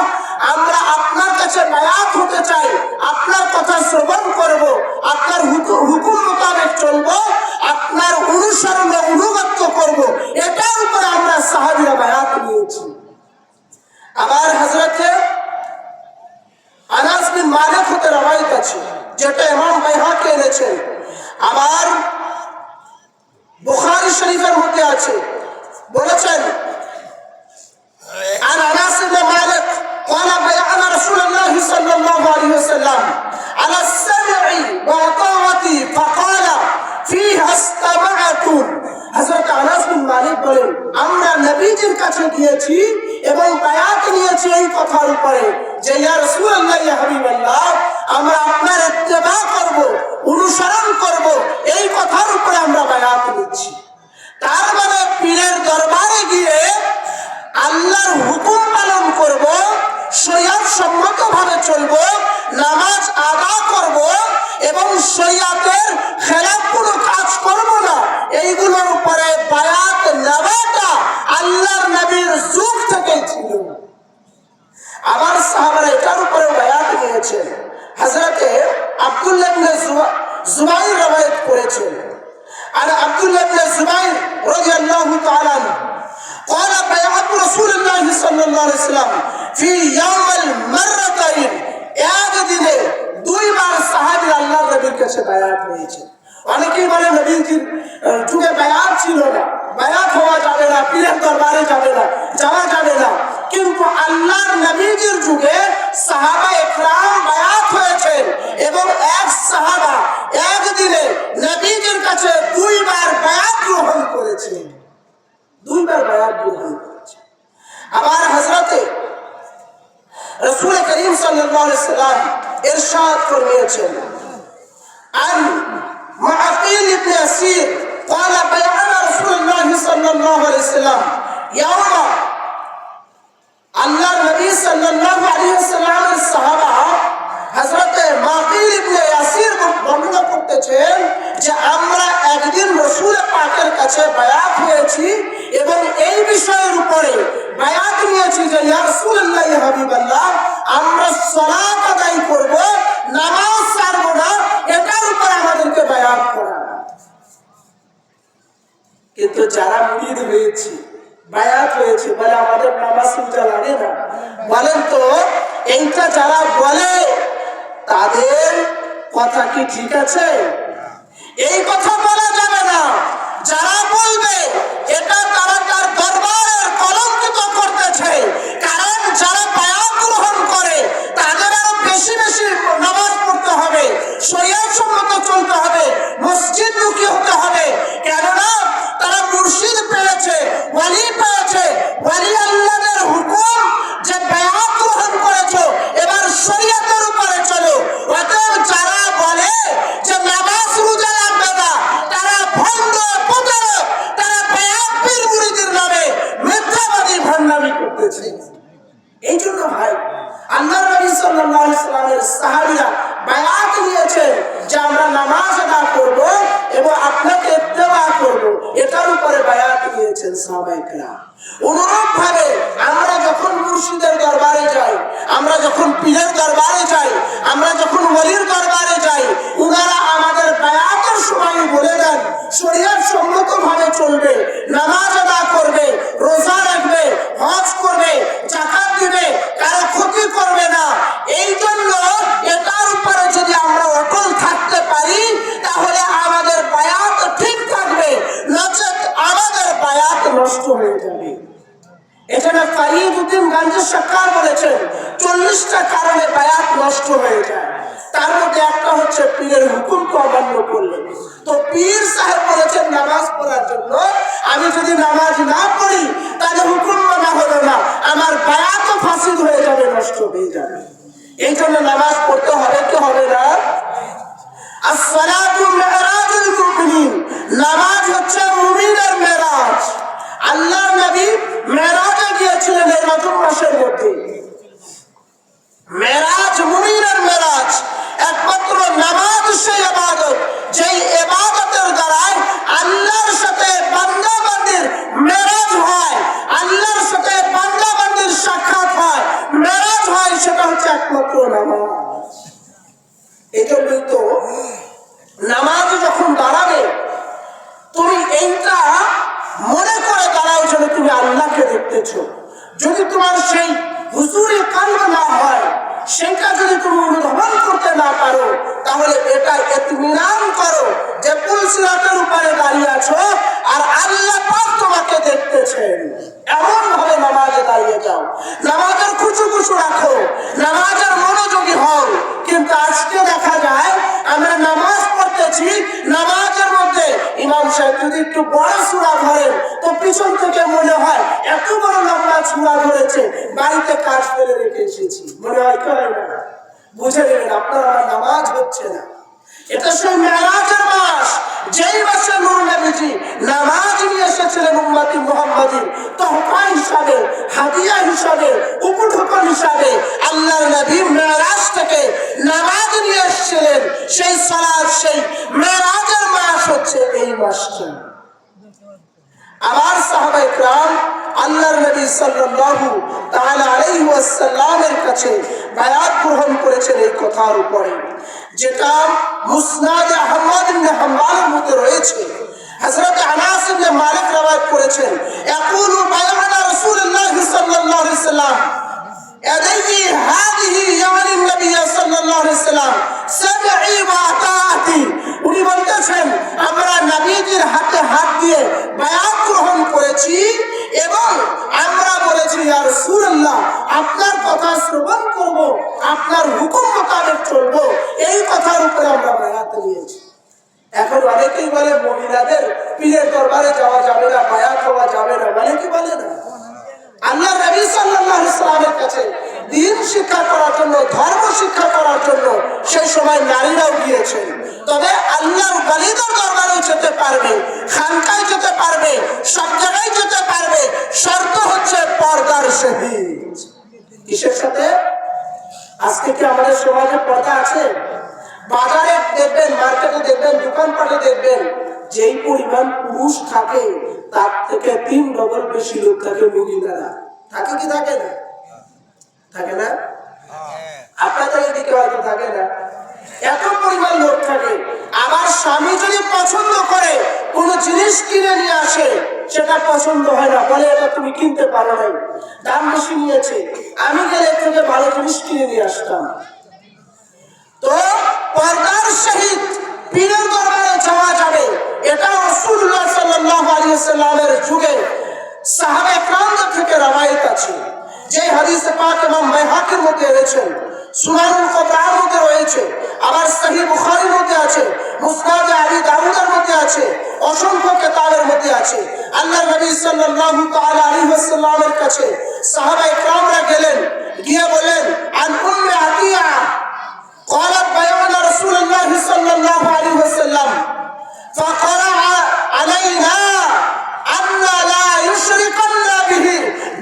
আমরা আপনার কাছে বায়াত হতে চাই, আপনার কথা শ্রবণ করব, আপনার হুকুম মোতাবেক চলব, আপনার অনুসরণে অনুগত্য করব, এটার উপরে আমরা সাহাবীরা বায়াত নিয়েছি। আবার হযরতে আনাস বিন মালিক হতে রওয়ায়াত আছে, যেটা ইমাম বাইহাকি এনেছেন। আবার বুখারী শরীফের মধ্যে আছে, বলেছেন عن انس بن مالك قال بايعنا رسول الله صلى الله عليه وسلم على السمع والطاعة فقال فيها استمعتم। হযরত আনাস বিন মালিক বলেন, আমরা নবীজির কাছে গিয়েছি এবং বায়াত নিয়েছি এই কথার উপরে যে ইয়া রাসূলুল্লাহ, ইয়া হাবিবাল্লাহ, আমরা আপনার ইত্তেবা করব, অনুসরণ করব, এই কথার উপরে আমরা বায়াত নিচ্ছি। তার মানে পীরের দরবারে গিয়ে আল্লাহর হুকুম পালন করব, শরিয়ত সম্মতভাবে চলব, নামাজ আদা করব এবং শরিয়তের খেলাফ কোনো কাজ করব না, এইগুলোর উপরে বায়াত নেওয়াটা আল্লাহর নবীর যুগ থেকেই ছিল। আবার সাহাবারা এটার উপরে বায়াত নিয়েছেন। হযরতে আব্দুল্লাহ ইবনে জুবাইর রওয়ায়াত করেছেন, আর আব্দুল্লাহ ইবনে জুবাইর রাদিয়াল্লাহু তাআলা قال بيعت رسول الله صلى الله عليه وسلم في يوم المرتين, এক দিনে দুইবার সাহাবী আল্লাহর নবীর কাছে বায়াত নিয়েছেন। অনেকেই বলে নবীর যুগে বায়াত ছিল না, বায়াত হওয়া যাবে না, পীরের দরবারে যাবে না, যাওয়া যাবে না, কিন্তু আল্লাহর নবীর যুগে সাহাবা একরাম বায়াত হয়েছেন এবং এক সাহাবা একদিনে নবীর কাছে দুইবার বায়াত গ্রহণ করেছেন, দুইবার বায়াত গ্রহণ করেছেন। আবার হযরতে রাসূল করিম সাল্লাল্লাহু আলাইহি সাল্লাম ইরশাদ ফরমিয়েছেন, আন মুআকিল ইবনে আসির قال بيعنا رسول الله صلى الله عليه وسلم يوم, আল্লাহর নবী সাল্লাল্লাহু আলাইহি ওয়াসাল্লামের সাহাবা হযরতে মুআকিল ইবনে আসির বর্ণনা করতেছেন যে আমরা একদিন রাসূল পাকের কাছে বায়াত হয়েছি এবং এই বিষয়ের উপরে বায়াত নিয়েছি যে ইয়া রাসূলুল্লাহ, ইয়া হাবিবাল্লাহ, আমরা সালাত আদায় করব, নামাজ ছাড়ব না, এটার উপর আমাদেরকে বায়াত করা। কিন্তু যারা মুরিদ হয়েছে, বায়াত হয়েছে, বলে আমাদের নামাজ রোজা লাগে না, বলেন তো এইটা যারা বলে তাদের কথা কি ঠিক আছে? এই কথা বলা যাবে না। যারা বলবে এটা তারা তার দরবারের কলঙ্কিত করতেছে, কারণ যারা বায়াত গ্রহণ করে তাদের আরো বেশি বেশি নামাজ পড়তে হবে, শরীয়ত সম্মত চলতে হবে, মসজিদমুখী হতে হবে, কেননা তারা মুর্শিদ পেয়েছে, ওয়ালি পেয়েছে, ওয়ালি আল্লাহর হুকুম যে বায়াত গ্রহণ করেছো এবার শরীয়তের উপরে চলো। অতএব যারা বলে যে নামাজ রোজা লাগবে না, তারা ভণ্ড প্রতারক, তারা বায়াত পীর মুরিদের নামে মিথ্যাবাদী ভণ্ডামি করতেছে। এই জন্য ভাই আল্লাহর নবী সাল্লাল্লাহু আলাইহি সাল্লামের সাহাবীরা বায়াত নিয়েছেন যে আমরা নামাজ আদা করব এবং আপনাকে ইত্তেবা করব, এটার উপরে বায়াত নিয়েছেন সাহাবায়ে কেরাম। অনুরূপ ভাবে আমরা যখন মুর্শিদের দরবারে যাই, আমরা যখন পীরের দরবারে যাই, আমরা যখন ওলির দরবারে যাই, উনারা আমাদের বায়াতের সময় বলে দেন শরীয়ত সম্মত ভাবে চলবে, নামাজ আদা করবে, রোজা রাখবে, হজ করবে, যাকাত দিবে, কারো ক্ষতি করবে না। এই জন্য এটার উপরে যদি আমরা অটল থাকতে পারি তাহলে আমাদের বায়াত ঠিক থাকবে, নচেত আমাদের বায়াত নষ্ট হয়ে যাবে। এখানে ফরিদউদ্দিন গঞ্জ সরকার বলেছেন 40টা কারণে বায়াত নষ্ট হয়ে যায়, তার মধ্যে একটা হচ্ছে পীরের হুকুমকে অমান্য করলে। তো পীর সাহেব বলেছেন নামাজ পড়ার জন্য, আমি যদি নামাজ না পড়ি তাহলে হুকুম মানা হলো না, আমার বায়াতও ফাসিদ হয়ে যাবে, নষ্ট হয়ে যাবে। এই জন্য নামাজ পড়তে হবে কি হবে না? আসসালাতু মিরাজুল মুমিনিন, নামাজ হচ্ছে মুমিনের মেরাজ। আল্লাহর নবী মেরাজে গিয়েছিলেন এই রজব মাসের মধ্যে। মেরাজ মুমিনের মেরাজ, একমাত্র নামাজ সেই ইবাদত যেই ইবাদতের দ্বারাই আল্লাহর সাথে বান্দা বান্দির মেরাজ হয়, আল্লাহর সাথে বান্দা বান্দির সাক্ষাৎ হয়, মেরাজ হয়, সেটা হচ্ছে একমাত্র নামাজ। এই জন্যই তো নামাজ যখন দাঁড়াবে তুমি এইটা মনে করে দাঁড়াও যেন তুমি আল্লাহকে দেখতেছো। যদি তোমার সেই হুজুরে কালব না হয়, সেটা যদি তুমি অনুধাবন করতে না পারো, তাহলে এটা ইতমিনান করো যে পুলসিরাতের উপরে দাঁড়িয়ে আছো আর আল্লাহ পাক তোমাকে দেখতেছেন। এমন ভাবে নামাজে দাঁড়িয়ে যাও, নামাজের খুশু খুশু রাখো, নামাজের মনোযোগী হও। কিন্তু আজকে দেখা যায় আমরা নামাজ পড়তেছি, নামাজের মধ্যে ইমাম সাহেব যদি একটু বড় সূরা ধরেন তো পিছন থেকে মনে হয় এত বড় লম্বা সূরা ধরেছে, বাড়িতে কাজ ফেলে রেখে এসেছি, মনে হয় করে না। বুঝে নেবেন আপনার আমার নামাজ হচ্ছে না। এটা সেই মেরাজের মাস, যেই মাসে নূর নবীজি নামাজ নিয়ে এসেছিলেন উম্মতি মুহাম্মাদির তোহফা হিসাবে, হাদিয়া হিসাবে, উপঢৌকন হিসাবে। আল্লাহর নবী মেরাজ থেকে নামাজ নিয়ে এসেছিলেন। সেই সালাত, সেই মেরাজের মাস হচ্ছে এই মাসটি। আবার সাহাবায়ে কেরাম আল্লাহর নবী সাল্লাল্লাহু তাআলা আলাইহি ওয়াসাল্লামের কাছে বায়াত গ্রহণ করেছেন এই কথার উপরে, যেটা মুসনাদ আহমদ ইবনে হাম্বলের মধ্যে রয়েছে। হযরত আনাস ইবনে মালিক রওয়ায়াত করেছেন, ইয়াকুলু বায়ানা রাসূলুল্লাহ সাল্লাল্লাহু আলাইহি ওয়াসাল্লাম ইয়াদাইহি হাদিহি ইয়ানি নবী সাল্লাল্লাহু আলাইহি ওয়াসাল্লাম সাবঈ ওয়া আতাতি। উনি বলতেছেন আমরা নবীজির হাতে হাত দিয়ে বায়াত গ্রহণ করেছি এবং আমরা বলেছি ইয়া রাসূলুল্লাহ আপনার কথা শ্রবণ করব, আপনার হুকুম মোতাবেক চলবো, এই কথার উপরে আমরা বায়াত নিয়েছি। এখন অনেকেই বলে মুমিনাদের পীরের দরবারে যাওয়া যাবে না, বায়াত হওয়া যাবে না, মানে কি বলে না? আল্লাহ নবী সাল্লাল্লাহু আলাইহি ওয়াসাল্লামের কাছে দ্বীন শিক্ষা করার জন্য, ধর্ম শিক্ষা করার জন্য সেই সময় নারীরাও গিয়েছেন। তবে আল্লাহর ওয়ালিদের দরবারেও যেতে পারবে, খানকায় যেতে পারবে, সব জায়গায় যেতে পারবে, শর্ত হচ্ছে পর্দার সহিত। কিসের সাথে? আজকে কি আমাদের সমাজে পর্দা আছে? বাজারে দেখবেন, মার্কেটে দেখবেন, দোকানপাটে দেখবেন, যেই পরিমাণ পুরুষ থাকে তার থেকে 3 ডবল বেশি লোক থাকে মহিলারা। থাকে কি থাকে না? থাকে না? আপনাদের এদিকে হয়তো থাকে না, এত পরিমাণ লোক থাকে। আবার স্বামী যদি পছন্দ করে কোন জিনিস কিনে নিয়ে আসে, সেটা পছন্দ হয় না, বলে এটা তুমি কিনতে পারো নাই, দাম বেশি নিয়েছে, আমি গেলে থেকে ভালো জিনিস কিনে নিয়ে আসতাম। তো পর্দার সহিত পীরের দরবারে যাওয়া যাবে, এটা রাসূলুল্লাহ সাল্লাল্লাহু আলাইহি ওয়াসাল্লামের যুগে সাহাবায়ে কেরামদের থেকে রওয়ায়াত আছে। যে হাদিসে পাক ইমাম বাইহাকির মধ্যে রয়েছে, সুনানুল কুবরার মধ্যে রয়েছে, আবার সহিহ বুখারীর মধ্যে আছে, মুসনাদে আবি দাউদের মধ্যে আছে, অসংখ্য কিতাবের মধ্যে আছে। আল্লাহর নবী সাল্লাল্লাহু তাআলা আলাইহি ওয়াসাল্লামের কাছে সাহাবায়ে কেরামরা গেলেন, গিয়ে বলেন আন উম্মে আতিয়া قالت بيان رسول الله صلى الله عليه وسلم فقرأ علينا أن لا يشركن به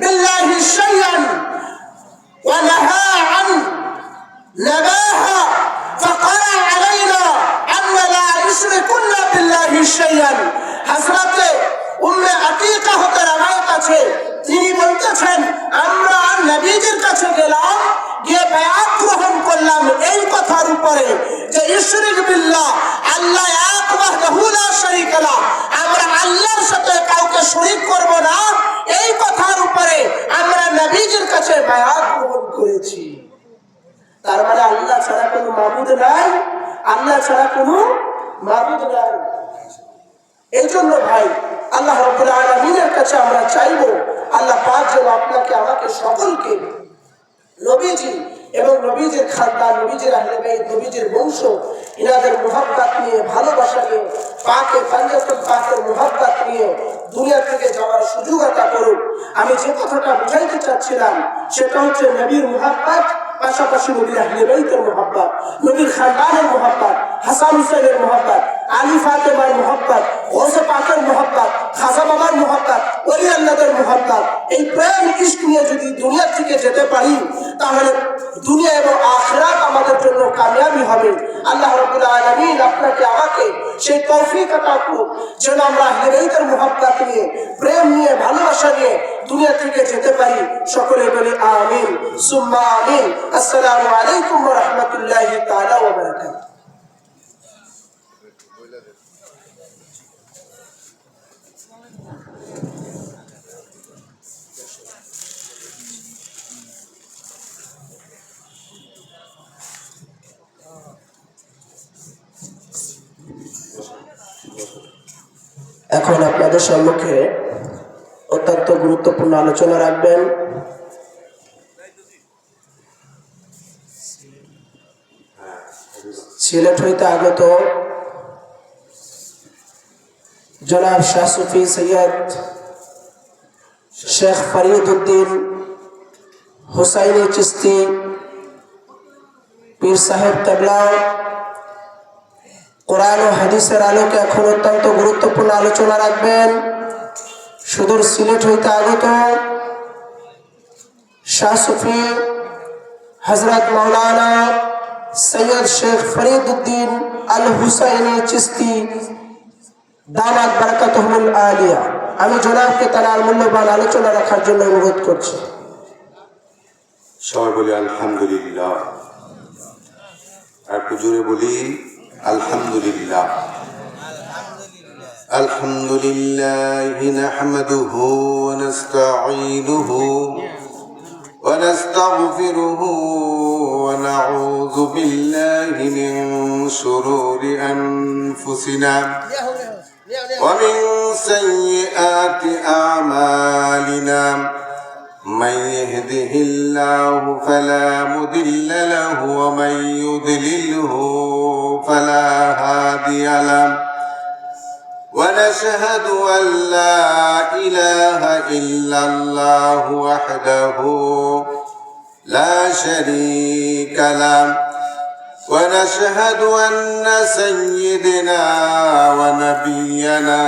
بالله شيئا ونهى عن نباها فقرأ علينا أن لا يشركن بالله شيئا। حضرت উম্মে আতিকা হতে রওয়ায়াত আছে, তিনি বলতেছেন আমরা নবীজির কাছে গেলাম, গিয়ে বায়াত গ্রহণ করলাম এই কথার উপরে যে ইশরিক বিল্লাহ, আল্লাহ এক ওয়াহদাহু লা শারীকা লাহ, আমরা আল্লাহর সাথে কাউকে শরীক করব না, এই কথার উপরে আমরা নবীজির কাছে বায়াত গ্রহণ করেছি। তার মানে আল্লাহ ছাড়া কোনো মাবুদ নাই, আল্লাহ ছাড়া কোনো মাবুদ নাই। এই জন্য ভাই আল্লাহ রাব্বুল আলামিনের কাছে আমরা চাইবো আল্লাহ পাক যেন আপনাকে আমাকে সকলকে নবীজি এবং নবীজির খানদান, নবীজির আহলে বাইত, নবীজির বংশ, ইনাদের মুহাব্বত নিয়ে, ভালোবাসা নিয়ে, পাকে পাঞ্জাতুল পাকের মুহাব্বত নিয়ে দুনিয়া থেকে যাওয়ার সুযোগ আতা করুন। আমি যে কথাটা বুঝাইতে চাচ্ছিলাম সেটা হচ্ছে নবীর মুহাব্বত, পাশাপাশি নবীর আহলে বাইতের মুহাব্বত, নবীর খানদানের মুহাব্বত, হাসান হুসাইনের মুহাব্বত, আলী ফাতেমার মুহাব্বত, গৌসে পাকের মুহাব্বত, খাজা বাবার মুহাব্বত, ওলি আল্লাহদের মুহাব্বত, এই প্রেম ইশক নিয়ে যদি দুনিয়া থেকে যেতে পারি তাহলে দুনিয়া এবং আখিরাত আমাদের জন্য কামিয়াবি হবে। আল্লাহ রাব্বুল আলামিন আপনাকে আমাকে সেই তৌফিক আতা করুন যেন আমরা আহলে বাইতের মুহাব্বত নিয়ে, প্রেম নিয়ে, ভালোবাসা নিয়ে দুনিয়া থেকে যেতে পারি। সকলে বলে আমিন সুম্মা আমিন। আসসালামু আলাইকুম ওয়া রাহমাতুল্লাহি তাআলা ওয়া বারাকাতুহু। এখন আপনাদের সম্মুখে অত্যন্ত গুরুত্বপূর্ণ আলোচনা রাখবেন সিলেট হইতে আগত জনাব শাহ সুফি সৈয়দ শেখ ফরিদ উদ্দিন হুসাইনি চিস্তি পীর সাহেব কেবলা কোরআন ও হাদিসের আলোকে এখন অত্যন্ত গুরুত্বপূর্ণ আলোচনা রাখবেন সুদূর সিলেট হইতে আগত শাহ সুফি হযরত মাওলানা সৈয়দ শেখ ফরিদউদ্দিন আল হুসাইনি চিশতি দামাত বারাকাতুহুল আলিয়া। আমি জনাবকে তার মূল্যবান আলোচনা রাখার জন্য অনুরোধ করছি। সবাই বলি আলহামদুলিল্লাহ, আর একটু জোরে বলি আলহামদুলিল্লাহ। আলহামদুলিল্লাহ নাহমাদুহু ওয়া নাস্তাঈনুহু ওয়া নাস্তাগফিরুহু ওয়া নাউযু বিল্লাহি মিন শুরুরি আনফুসিনা ওয়া মিন সাইয়্যাতি আ'মালিনা। من يهده الله فلا مضل له ومن يضلله فلا هادي له ونشهد أن لا إله إلا الله وحده لا شريك له ونشهد أن سيدنا ونبينا